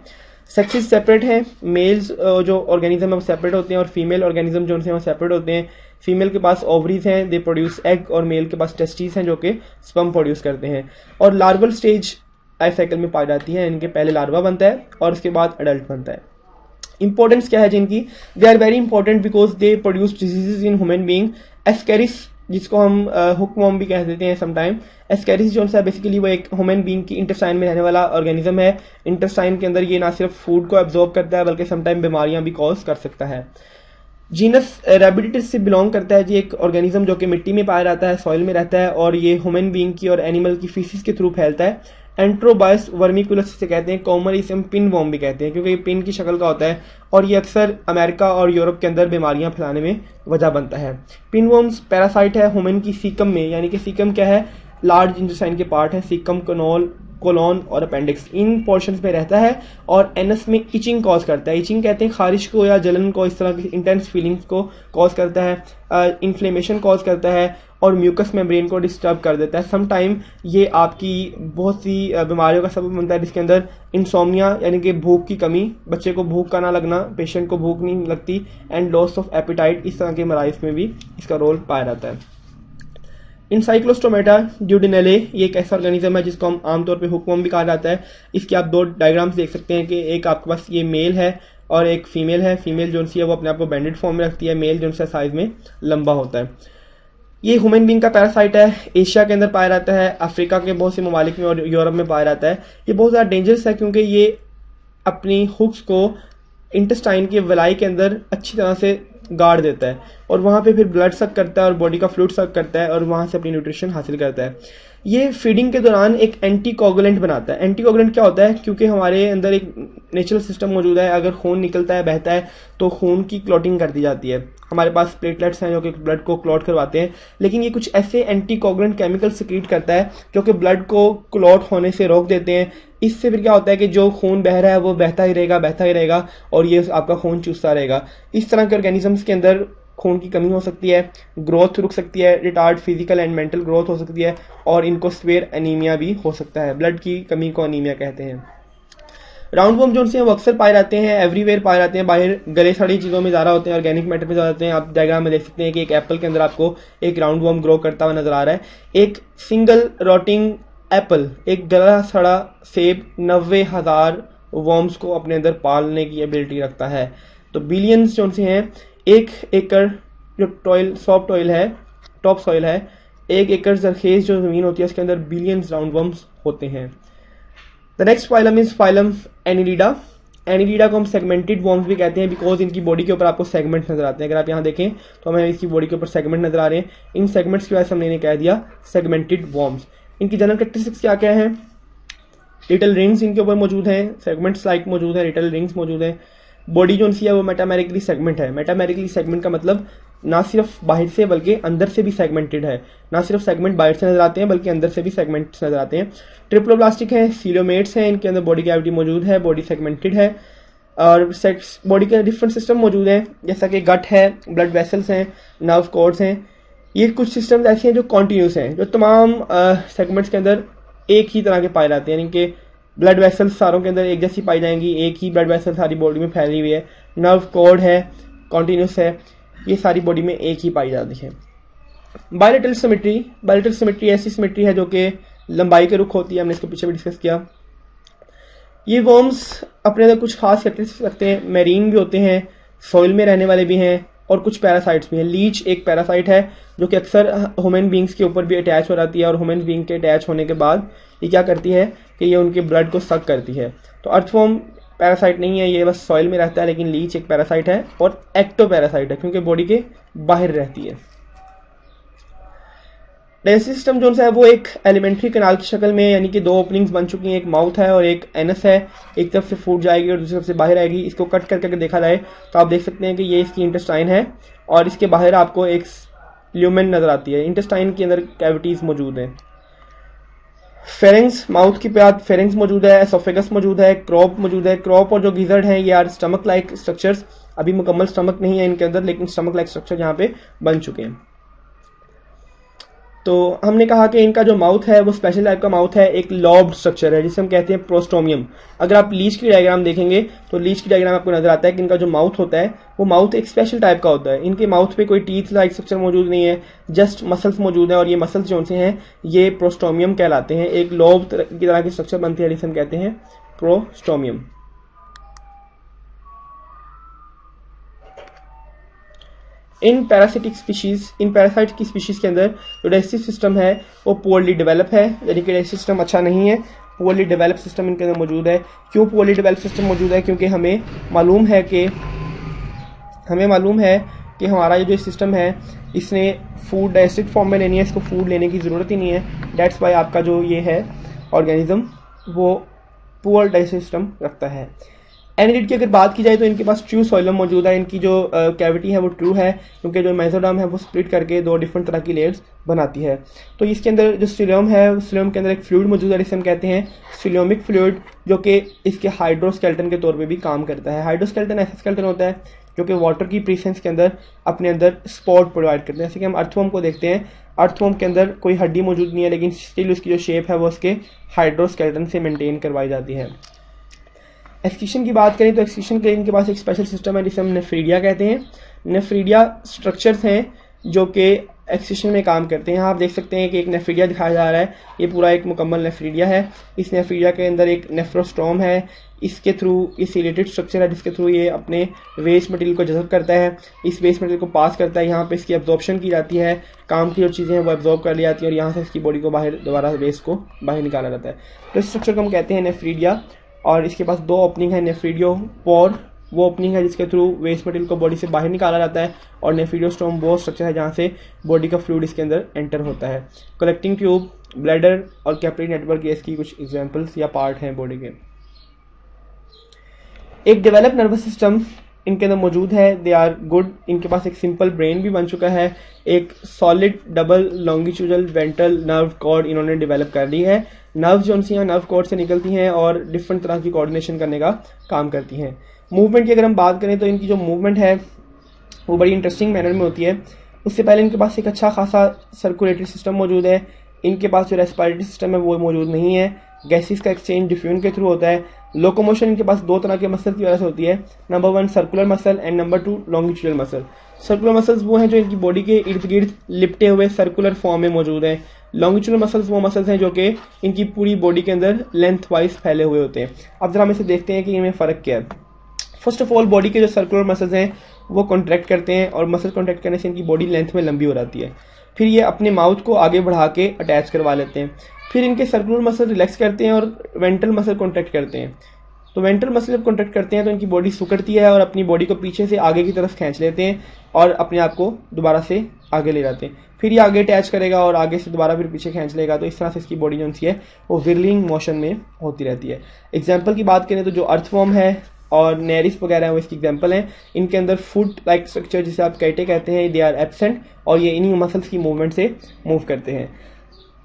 सेक्सेस सेपरेट हैं, मेल्स जो ऑर्गेनिज्म है वो सेपरेट होते हैं और फीमेल ऑर्गेनिज्म जो है वो सेपरेट होते हैं। फीमेल के पास ओवरीज हैं, दे प्रोड्यूस एग, और मेल के पास टेस्टिस हैं जो कि स्पर्म प्रोड्यूस करते हैं। और लार्वल स्टेज लाइफ साइकिल में पाई जाती है, इनके पहले लार्वा बनता है और उसके बाद अडल्ट बनता है। इंपॉर्टेंस क्या है जिनकी, they are very important because they produce diseases in human being. Ascaris जिसको हम हुक वॉर्म भी कह देते हैं समटाइम। एस्केरिस जो है बेसिकली वो एक ह्यूमन बीइंग की इंटेस्टाइन में रहने वाला ऑर्गेनिज्म है। इंटेस्टाइन के अंदर ये ना सिर्फ फूड को एब्जॉर्ब करता है बल्कि समटाइम बीमारियां भी कॉज कर सकता है। जीनस रैबिडिटिस से बिलोंग करता है जी एक ऑर्गेनिज्म जो कि मिट्टी में पाया जाता है, सॉइल में रहता है और ये ह्यूमन बीइंग की और एनिमल की फीसिस के थ्रू फैलता है। एंट्रोबायस वर्मिकुलस से कहते हैं, कॉमनली इसे हम पिन वॉर्म भी कहते हैं क्योंकि ये पिन की शक्ल का होता है और ये अक्सर अमेरिका और यूरोप के अंदर बीमारियां फैलाने में वजह बनता है। पिन वॉर्म्स पैरासाइट है ह्यूमन की सीकम में, यानी कि सीकम क्या है, लार्ज इंटेस्टाइन के पार्ट है, सीकम, कोलोन और अपेंडिक्स, इन पोर्शंस में रहता है और एनस में इचिंग कॉज करता है। इचिंग कहते हैं खारिश को या जलन को, इस तरह की इंटेंस फीलिंग्स को कॉज करता है, इन्फ्लेमेशन कॉज करता है और म्यूकस मेम्ब्रेन को डिस्टर्ब कर देता है। सम टाइम ये आपकी बहुत सी बीमारियों का सबब बनता है जिसके अंदर इंसोम्निया यानी कि भूख की कमी, बच्चे को भूख का ना लगना, पेशेंट को भूख नहीं लगती एंड लॉस ऑफ एपिटाइट, इस तरह के मराइज में भी इसका रोल पाया जाता है। इनसाइक्लोस्टोमेटा ड्यूडिनेले ये एक ऐसा ऑर्गेनिज्म है जिसको हम आमतौर पे हुकवर्म भी कहा जाता है। इसके आप दो डायग्राम्स देख सकते हैं कि एक आपके पास ये मेल है और एक फीमेल है। फीमेल जो सी है वो अपने आप को बैंडेड फॉर्म में रखती है, मेल जो सा साइज में लंबा होता है। ये ह्यूमन बीइंग का पैरासाइट है, एशिया के अंदर पाया जाता है, अफ्रीका के बहुत से ममालिक में और यूरोप में पाया जाता है। ये बहुत ज़्यादा डेंजरस है क्योंकि ये अपनी हुक्स को इंटेस्टाइन के वलाई के अंदर अच्छी तरह से गाड़ देता है और वहाँ पे फिर ब्लड सक करता है और बॉडी का फ्लूइड सक करता है और वहाँ से अपनी न्यूट्रिशन हासिल करता है। ये फीडिंग के दौरान एक एंटीकोगुलेंट बनाता है। एंटीकोगुलेंट क्या होता है, क्योंकि हमारे अंदर एक नेचुरल सिस्टम मौजूद है, अगर खून निकलता है, बहता है तो खून की क्लॉटिंग कर दी जाती है। हमारे पास प्लेटलेट्स हैं जो कि ब्लड को क्लॉट करवाते हैं, लेकिन ये कुछ ऐसे एंटीकोगुलेंट केमिकल सिक्रीट करता है जो कि ब्लड को क्लॉट होने से रोक देते हैं। इससे फिर क्या होता है कि जो खून बह रहा है वो बहता ही रहेगा और ये आपका खून चूसता रहेगा। इस तरह के ऑर्गेनिजम्स के अंदर खून की कमी हो सकती है, ग्रोथ रुक सकती है, retard physical and mental growth हो सकती है और इनको स्वेयर एनीमिया भी हो सकता है। ब्लड की कमी को एनीमिया कहते हैं। राउंड वॉर्म जो वो अक्सर पाए जाते हैं, एवरीवेयर पाए जाते हैं, बाहर गले सड़ी चीज़ों में ज़्यादा होते हैं, ऑर्गेनिक मैटर में ज़्यादा होते हैं। आप डायग्राम में देख सकते हैं कि एक एप्पल के अंदर आपको एक राउंड वॉर्म ग्रो करता हुआ नजर आ रहा है। एक सिंगल रॉटिंग एप्पल, एक गला सड़ा सेब 90,000 वॉर्म्स को अपने अंदर पालने की एबिलिटी रखता है। तो बिलियंस जो हैं, 1 एकड़ जो सॉफ्ट ऑयल है, टॉप सॉइल है, 1 एकड़ जरखेज जो जमीन होती है उसके अंदर बिलियंस राउंड वर्म्स होते हैं। The next phylum is phylum Annelida. Annelida को हम सेगमेंटेड वर्म्स भी कहते हैं बिकॉज इनकी बॉडी के ऊपर आपको सेगमेंट नजर आते हैं। अगर आप यहाँ देखें तो हमें इसकी बॉडी के ऊपर सेगमेंट नजर आ रहे हैं। इन सेगमेंट्स की वजह से हमने इन्हें कह दिया सेगमेंटेड वर्म्स। इनकी जनरल कैरेक्टरिस्टिक्स क्या क्या है, लिटिल रिंग्स इनके ऊपर मौजूद हैं, सेगमेंट्स लाइक मौजूद है, लिटिल रिंग्स मौजूद है। बॉडी जो है वो मेटामेरिकली सेगमेंट है। मेटामेरिकली सेगमेंट का मतलब ना सिर्फ बाहर से बल्कि अंदर से भी सेगमेंटेड है। ना सिर्फ सेगमेंट बाहर से नजर आते हैं बल्कि अंदर से भी सेगमेंट्स नजर आते हैं। ट्रिप्लोप्लास्टिक है, सीलोमेट्स हैं, इनके अंदर बॉडी कैविटी मौजूद है, बॉडी सेगमेंटेड है और बॉडी के डिफरेंट सिस्टम मौजूद हैं जैसा कि गट है, ब्लड वेसल्स हैं, नर्व कॉर्ड्स हैं। ये कुछ सिस्टम्स ऐसे हैं जो कॉन्टिन्यूस हैं, जो तमाम सेगमेंट्स के अंदर एक ही तरह के पाए जाते हैं, यानी कि ब्लड वेसल्स सारों के अंदर एक जैसी पाई जाएंगी, एक ही ब्लड वेसल सारी बॉडी में फैली हुई है। नर्व कॉर्ड है, कॉन्टिन्यूस है, ये सारी बॉडी में एक ही पाई जाती है। बायलेटरल सिमेट्री ऐसी सिमेट्री है जो कि लंबाई के रुख होती है, हमने इसको पीछे भी डिस्कस किया। ये वर्म्स अपने अंदर कुछ खास कैरेक्टरिस्टिक्स रखते हैं, मैरीन भी होते हैं, सॉइल में रहने वाले भी हैं और कुछ पैरासाइट्स भी हैं। लीच एक पैरासाइट है जो कि अक्सर ह्यूमन बींग्स के ऊपर भी अटैच हो जाती है और ह्यूमन बींग के अटैच होने के बाद ये क्या करती है कि ये उनके ब्लड को सक करती है। तो अर्थवर्म पैरासाइट नहीं है, ये बस सॉइल में रहता है, लेकिन लीच एक पैरासाइट है और एक्टो पैरासाइट है क्योंकि बॉडी के बाहर रहती है। डाइजेस्टिव सिस्टम जो है वो एक एलिमेंट्री कैनाल की शक्ल में, यानी कि 2 ओपनिंग्स बन चुकी हैं, एक माउथ है और एक एनस है। एक तरफ से फूड जाएगी और दूसरी तरफ से बाहर आएगी। इसको कट करके अगर देखा जाए तो आप देख सकते हैं कि ये इसकी इंटेस्टाइन है और इसके बाहर आपको एक ल्यूमेन नजर आती है। इंटेस्टाइन के अंदर कैविटीज मौजूद हैं। फेरेंक्स, माउथ की बाद फेरेंक्स मौजूद है, एसोफेगस मौजूद है, क्रॉप मौजूद है। क्रॉप और जो गिजर्ड हैं ये आर स्टमक लाइक स्ट्रक्चर्स, अभी मुकम्मल स्टमक नहीं है इनके अंदर, लेकिन स्टमक लाइक स्ट्रक्चर यहाँ पे बन चुके हैं। तो हमने कहा कि इनका जो माउथ है वो स्पेशल टाइप का माउथ है, एक लॉब्ड स्ट्रक्चर है जिसे हम कहते हैं प्रोस्टोमियम। अगर आप लीच की डायग्राम देखेंगे तो लीच की डायग्राम आपको नजर आता है कि इनका जो माउथ होता है वो माउथ एक स्पेशल टाइप का होता है। इनके माउथ पे कोई टीथ लाइक स्ट्रक्चर मौजूद नहीं है, जस्ट मसल्स मौजूद है और ये मसल्स जो से हैं ये प्रोस्टोमियम कहलाते हैं। एक लॉब की तरह की स्ट्रक्चर बनती है जिसे हम कहते हैं प्रोस्टोमियम। इन पैरासाइट की स्पीशीज के अंदर जो डाइजेस्टिव सिस्टम है वो पुअरली डेवलप है, यानी कि डाइजेस्टिव सिस्टम अच्छा नहीं है, पुअरली डेवलप सिस्टम इनके अंदर मौजूद है। क्यों पुअरली डेवलप सिस्टम मौजूद है? क्योंकि हमें मालूम है कि हमारा ये जो सिस्टम है इसने फूड डाइजेस्टिव फॉर्म में लेनी है, इसको फूड लेने की ज़रूरत ही नहीं है। दैट्स वाई आपका जो ये है ऑर्गेनिज्म वो पुअर डाइजेस्टिव सिस्टम रखता है। एनिलिड की अगर बात की जाए तो इनके पास ट्रू सोइलम मौजूद है, इनकी जो कैविटी है वो ट्रू है, क्योंकि जो मेसोडर्म है वो स्प्लिट करके 2 डिफरेंट तरह की लेयर्स बनाती है। तो इसके अंदर जो सिलोम है, सिलोम के अंदर एक फ्लूइड मौजूद है जिसे हम कहते हैं सिलोमिक फ्लूइड, जो कि इसके हाइड्रोस्केलेटन के तौर पे भी काम करता है। हाइड्रोस्केलेटन ऐसा स्केलेटन होता है जो कि वाटर की प्रेजेंस के अंदर अपने अंदर स्पॉट प्रोवाइड करते हैं। जैसे कि हम अर्थवॉर्म को देखते हैं, अर्थवॉर्म के अंदर कोई हड्डी मौजूद नहीं है, लेकिन स्टिल उसकी जो शेप है वो उसके हाइड्रोस्केलेटन से मेंटेन करवाई जाती है। एक्सक्रीशन की बात करें तो एक्सक्रीशन के लिए इनके पास एक स्पेशल सिस्टम है जिसे हम नेफ्रीडिया कहते हैं। नेफ्रीडिया स्ट्रक्चर्स हैं जो कि एक्सक्रीशन में काम करते हैं। यहाँ आप देख सकते हैं कि एक नेफ्रीडिया दिखाया जा रहा है, ये पूरा एक मुकम्मल नेफ्रीडिया है। इस नेफ्रीडिया के अंदर एक नेफ्रोस्टोम है, इसके थ्रू ये सीलेटेड स्ट्रक्चर है जिसके थ्रू ये अपने वेस्ट मटेरियल को जज़ब करता है, इस वेस्ट मटेरियल को पास करता है, यहाँ पे इसकी एब्जॉर्प्शन की जाती है, काम की जो चीज़ें हैं वो एब्जॉर्ब कर ली जाती है और यहाँ से इसकी बॉडी को बाहर दोबारा वेस्ट को बाहर निकाला जाता है। तो इस स्ट्रक्चर को हम कहते हैं नेफ्रीडिया। और इसके पास 2 ओपनिंग है, नेफ्रीडियो पोर वो ओपनिंग है जिसके थ्रू वेस्ट मटेरियल को बॉडी से बाहर निकाला जाता है, और नेफ्रीडियोस्टोम वो स्ट्रक्चर है जहाँ से बॉडी का फ्लूइड इसके अंदर एंटर होता है। कलेक्टिंग ट्यूब, ब्लैडर और कैपिलरी नेटवर्क ये इसकी कुछ एग्जांपल्स या पार्ट हैं बॉडी के। एक डेवलप नर्वस सिस्टम इनके अंदर मौजूद है, दे आर गुड। इनके पास एक सिंपल ब्रेन भी बन चुका है, एक solid double longitudinal ventral nerve cord इन्होंने डेवलप कर ली है। नर्व जो सी नर्व कॉर्ड से निकलती हैं और डिफरेंट तरह की कोऑर्डिनेशन करने का काम करती हैं। मूवमेंट की अगर हम बात करें तो इनकी जो मूवमेंट है वो बड़ी इंटरेस्टिंग मैनर में होती है। उससे पहले इनके पास एक अच्छा खासा सर्कुलेटरी सिस्टम मौजूद है। इनके पास जो रेस्पिरेटरी सिस्टम है वो मौजूद नहीं है, गैसेस का एक्सचेंज डिफ्यूजन के थ्रू होता है। लोकोमोशन इनके पास 2 तरह के मसल की वजह से होती है, number 1 circular muscle and number 2 longitudinal muscle. Circular muscles वो हैं जो इनकी बॉडी के इर्द गिर्द लिपटे हुए सर्कुलर फॉर्म में मौजूद हैं। लॉन्गिट्यूडल मसल्स वो मसल्स हैं जो कि इनकी पूरी बॉडी के अंदर लेंथ वाइज फैले हुए होते हैं। अब जरा हम इसे देखते हैं कि इनमें फ़र्क क्या है। फर्स्ट ऑफ ऑल बॉडी के जो सर्कुलर मसल्स हैं वो कॉन्ट्रैक्ट करते हैं और मसल कॉन्ट्रैक्ट करने से इनकी बॉडी लेंथ में लंबी हो जाती है। फिर ये अपने माउथ को आगे बढ़ा के अटैच करवा लेते हैं। फिर इनके सर्कुलर मसल रिलैक्स करते हैं और वेंट्रल मसल कॉन्ट्रैक्ट करते हैं। तो वेंट्रल मसल जब कॉन्ट्रैक्ट करते हैं तो इनकी बॉडी सुकड़ती है और अपनी बॉडी को पीछे से आगे की तरफ खींच लेते हैं और अपने आप को दोबारा से आगे ले जाते हैं। फिर ये आगे अटैच करेगा और आगे से दोबारा फिर पीछे खींच लेगा। तो इस तरह से इसकी बॉडी जो है वो विरलिंग मोशन में होती रहती है। एग्जाम्पल की बात करें तो जो अर्थवॉर्म है और नेरिस वगैरह है वो इसकी एग्जाम्पल हैं। इनके अंदर फुट लाइक स्ट्रक्चर जिसे आप कैटे कहते हैं दे आर एब्सेंट और ये इन्हीं मसल्स की मूवमेंट से मूव करते हैं।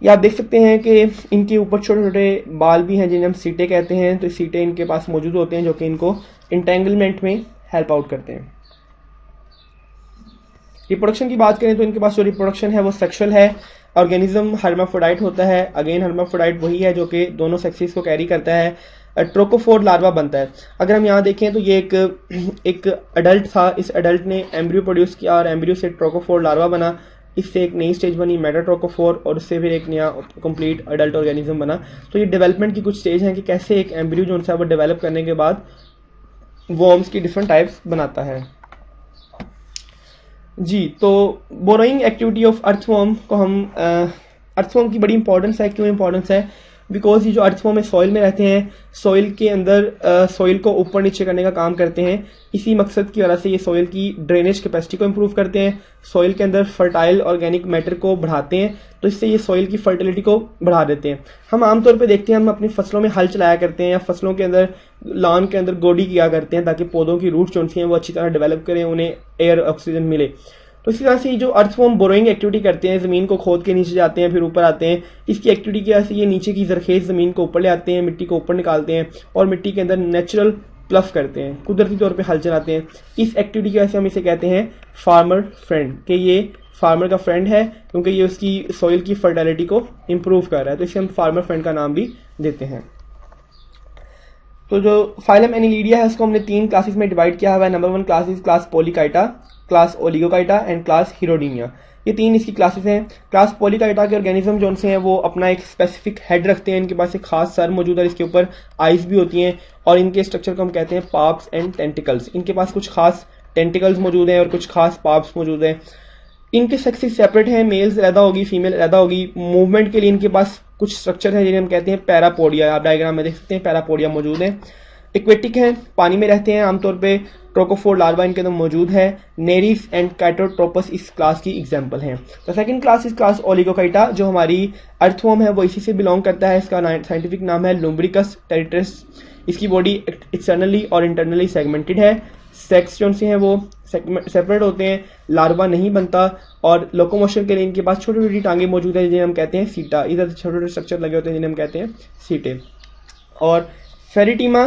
ये आप देख सकते हैं कि इनके ऊपर छोटे छोटे बाल भी हैं जिन्हें हम सीटे कहते हैं। तो सीटे इनके पास मौजूद होते हैं जो कि इनको इंटेंगलमेंट में हेल्प आउट करते हैं। रिप्रोडक्शन की बात करें तो इनके पास जो रिप्रोडक्शन है वो सेक्सुअल है। ऑर्गेनिज्म हर्माफ्रोडाइट होता है। अगेन हर्माफ्रोडाइट वही है जो कि दोनों सेक्सेस को कैरी करता है। ट्रोकोफोर लार्वा बनता है। अगर हम यहाँ देखें तो ये एक अडल्ट था, इस अडल्ट ने एम्ब्रियो प्रोड्यूस किया और एम्ब्रियो से ट्रोकोफोर लार्वा बना। इससे एक नई स्टेज बनी मेटाट्रोकोफोर और उससे फिर एक नया कंप्लीट अडल्ट ऑर्गेनिज्म बना। तो ये डेवलपमेंट की कुछ स्टेज हैं कि कैसे एक एम्ब्रियो जो है वो डेवलप करने के बाद वॉर्म्स की डिफरेंट टाइप्स बनाता है। जी, तो बोरोइंग एक्टिविटी ऑफ अर्थवॉर्म को हम अर्थवॉर्म की बड़ी इंपॉर्टेंस है। क्यों इंपॉर्टेंस है? बिकॉज ये जो अर्थवॉर्म है सॉइल में रहते हैं, सॉइल के अंदर सॉइल को ऊपर नीचे करने का काम करते हैं। इसी मकसद की वजह से ये सॉइल की ड्रेनेज कैपेसिटी को इम्प्रूव करते हैं, सॉइल के अंदर फर्टाइल ऑर्गेनिक मैटर को बढ़ाते हैं। तो इससे ये सॉइल की फर्टिलिटी को बढ़ा देते हैं। हम आमतौर पे देखते हैं हम अपनी फसलों में हल चलाया करते हैं या फसलों के अंदर लॉन के अंदर गोडी किया करते हैं ताकि पौधों की रूट जो हैं वो अच्छी तरह डेवलप करें, उन्हें एयर ऑक्सीजन मिले। तो इसी तरह से जो अर्थवॉर्म बोरोइंग एक्टिविटी करते हैं, ज़मीन को खोद के नीचे जाते हैं फिर ऊपर आते हैं। इसकी एक्टिविटी की वजह से ये नीचे की जरखेज ज़मीन को ऊपर ले आते हैं, मिट्टी को ऊपर निकालते हैं और मिट्टी के अंदर नेचुरल प्लफ करते हैं, कुदरती तौर पे हल चलाते हैं। इस एक्टिविटी की वजह से हम इसे कहते हैं फार्मर फ्रेंड, कि ये फार्मर का फ्रेंड है क्योंकि ये उसकी सॉइल की फर्टिलिटी को इम्प्रूव कर रहा है। तो इसे हम फार्मर फ्रेंड का नाम भी देते हैं। तो जो फाइलम एनिलिडिया है उसको हमने 3 क्लासेस में डिवाइड किया हुआ है। Number 1 class is class Polychaeta, class Oligochaeta and class Hirudinea. ये 3 इसकी क्लासेस हैं। क्लास पोलिकाइटा के ऑर्गेनिज्म जो हैं वो अपना एक स्पेसिफिक हेड रखते हैं। इनके पास एक खास सर मौजूद है, इसके ऊपर आइज भी होती हैं और इनके स्ट्रक्चर को हम कहते हैं पार्प्स एंड टेंटिकल्स। इनके पास कुछ खास टेंटिकल्स मौजूद हैं और कुछ खास पार्ट्स मौजूद हैं। इनके सेक्सेस सेपरेट हैं, मेल्स अलहदा होगी, फीमेल अलहदा होगी। मूवमेंट के लिए इनके पास कुछ स्ट्रक्चर है जिन्हें हम कहते हैं पैरापोडिया, आप डायग्राम में देख सकते हैं पैरापोडिया मौजूद है। एक्वेटिक हैं, पानी में रहते हैं आमतौर पे। ट्रोकोफोर लार्वा इनके अंदर मौजूद है। नेरिस एंड कैटोट्रोपस इस क्लास की एग्जाम्पल हैं। तो सेकंड क्लास इस क्लास ओलिगोकाइटा, जो हमारी अर्थवॉर्म है वो इसी से बिलोंग करता है। इसका साइंटिफिक नाम है लुम्ब्रिकस टेरिटस। इसकी बॉडी एक्सटर्नली और इंटरनली सेगमेंटेड है। सेक्स जो से हैं वो सेपरेट होते हैं, लार्वा नहीं बनता। और लोकोमोशन के लिए इनके पास छोटी छोटी टांगे मौजूद है जिन्हें हम कहते हैं सीटा। इधर छोटे छोटे स्ट्रक्चर लगे होते हैं जिन्हें हम कहते हैं सीटे। और फेरिटीमा,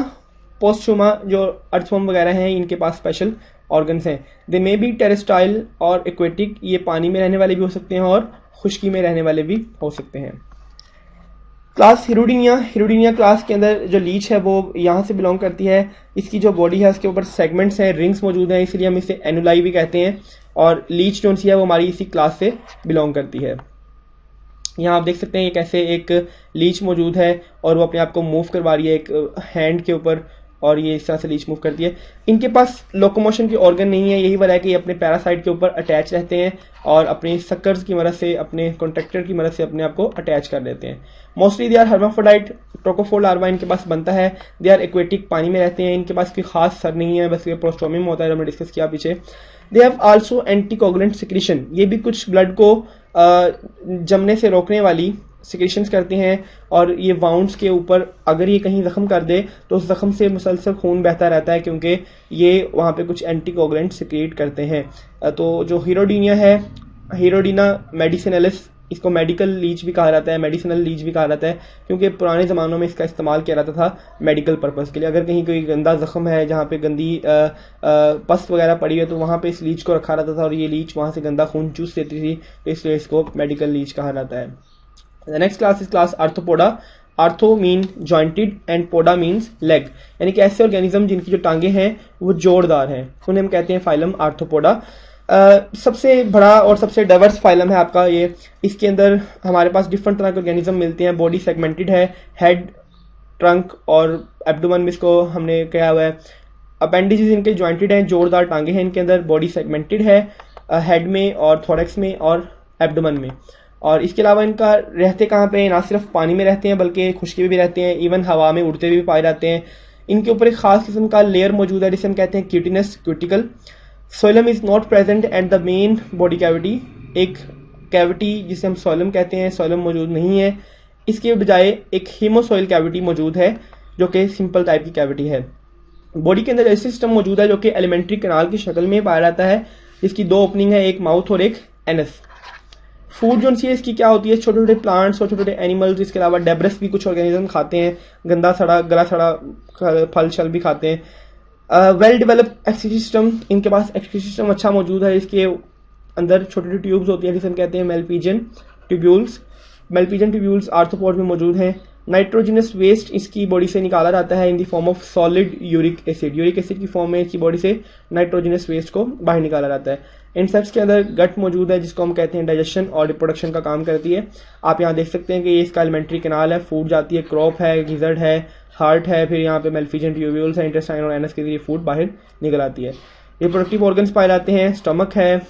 पोस्टुमा जो अर्थवॉर्म वगैरह हैं इनके पास स्पेशल ऑर्गन्स हैं। दे मे बी टेरेस्टाइल और एक्वेटिक, ये पानी में रहने वाले भी हो सकते हैं और खुश्की में रहने वाले भी हो सकते हैं। क्लास हिरुडिनिया, हिरुडिनिया क्लास के अंदर जो लीच है वो यहाँ से बिलोंग करती है। इसकी जो बॉडी है उसके ऊपर सेगमेंट्स हैं, रिंग्स मौजूद हैं, इसलिए हम इसे एनुलाई भी कहते हैं। और लीच जो सी है वो हमारी इसी क्लास से बिलोंग करती है। यहाँ आप देख सकते हैं ये कैसे एक लीच मौजूद है और वो अपने आप को मूव करवा रही है एक हैंड के ऊपर, और ये इस तरह से लीच मूव करती है। इनके पास लोकोमोशन की ऑर्गन नहीं है, यही वजह है कि ये अपने पैरासाइट के ऊपर अटैच रहते हैं और अपने सक्कर्स की मदद से, अपने कॉन्ट्रैक्टर की मदद से अपने आप को अटैच कर लेते हैं। Mostly they are hermaphrodite, trochophore larva इनके पास बनता है। दे आर एक्वेटिक, पानी में रहते हैं। इनके पास कोई खास सर नहीं है, बस ये प्रोस्टोमियम होता है जो हमने डिस्कस किया पीछे। They have also anticoagulant secretion, ये भी कुछ ब्लड को जमने से रोकने वाली सिक्रीशंस करते हैं। और ये वाउंड्स के ऊपर अगर ये कहीं जख्म कर दे तो उस जख्म से मुसलसल खून बहता रहता है, क्योंकि ये वहाँ पे कुछ एंटीकोगुलेंट सिक्रीट करते हैं। तो जो हिरोडीनिया है, हिरोडीना मेडिसिनलिस, इसको मेडिकल लीच भी कहा जाता है, मेडिसिनल लीच भी कहा जाता है, क्योंकि पुराने ज़मानों में इसका इस्तेमाल किया जाता था मेडिकल पर्पज़ के लिए। अगर कहीं कोई गंदा जख्म है जहाँ पे गंदी पस वगैरह पड़ी है तो वहाँ पे इस लीच को रखा जाता था और ये लीच वहाँ से गंदा खून चूस देती थी, इसलिए इसको मेडिकल लीच कहा जाता है। The next class is class Arthropoda. Artho mean jointed and poda means leg, यानी कि ऐसे ऑर्गेनिज्म जिनकी जो टांगे हैं वो जोड़दार हैं, उन्हें हम कहते हैं फाइलम आर्थ्रोपोडा। सबसे बड़ा और सबसे डाइवर्स फाइलम है आपका ये। इसके अंदर हमारे पास डिफरेंट तरह के ऑर्गेनिज्म मिलते हैं। बॉडी सेगमेंटेड है, हेड, ट्रंक और एब्डोमेन में इसको हमने कहा हुआ है। अपेंडिजेस इनके जॉइंटेड हैं, जोड़दार टांगे हैं इनके अंदर। बॉडी सेगमेंटेड है हेड में और थोरेक्स में और एब्डोमेन में। और इसके अलावा इनका रहते कहाँ पे, ना सिर्फ पानी में रहते हैं बल्कि खुश्की में भी रहते हैं, इवन हवा में उड़ते हुए भी पाए जाते हैं। इनके ऊपर एक खास किस्म का लेयर मौजूद है जिसे हम कहते हैं cutinous cuticle. Coelom is not present at the main body cavity, एक कैविटी जिसे हम सोइलम कहते हैं, सोइलम मौजूद नहीं है। इसके बजाय एक हीमोसोइल कैविटी मौजूद है जो कि सिंपल टाइप की कैविटी है। बॉडी के अंदर ऐसे सिस्टम मौजूद है जो कि एलिमेंट्री कैनाल की शक्ल में पाया जाता है, जिसकी दो ओपनिंग है, एक माउथ और एक एनस। फूड जो सी है इसकी क्या होती है, छोटे छोटे प्लांट्स और छोटे छोटे एनिमल्स, इसके अलावा डेब्रस भी कुछ ऑर्गेनिज्म खाते हैं, गंदा सड़ा गला सड़ा फल शल भी खाते हैं। वेल डेवलप्ड एक्सक्रीटरी सिस्टम, इनके पास एक्सक्रीटरी सिस्टम अच्छा मौजूद है। इसके अंदर छोटे छोटे ट्यूब्स होती हैं जिसे हम कहते हैं Malpighian tubules. Malpighian tubules arthropod में मौजूद हैं। नाइट्रोजनस वेस्ट इसकी बॉडी से निकाला जाता है in the form of solid uric acid, uric acid की फॉर्म में इसकी बॉडी से नाइट्रोजनस वेस्ट को बाहर निकाला जाता है। इंसेक्ट्स के अंदर गट मौजूद है जिसको हम कहते हैं डाइजेशन और रिप्रोडक्शन का काम करती है। आप यहाँ देख सकते हैं कि ये इसका एलिमेंट्री कैनाल है, फूड जाती है, क्रॉप है, गिजर्ड है, हार्ट है, फिर यहाँ पे मेलफिजियन ट्यूब्यूल्स है, इंटेस्टाइन और एनस के जरिए फूड बाहर निकल आती है। रिप्रोडक्टिव ऑर्गन्स पाए जाते हैं, स्टमक है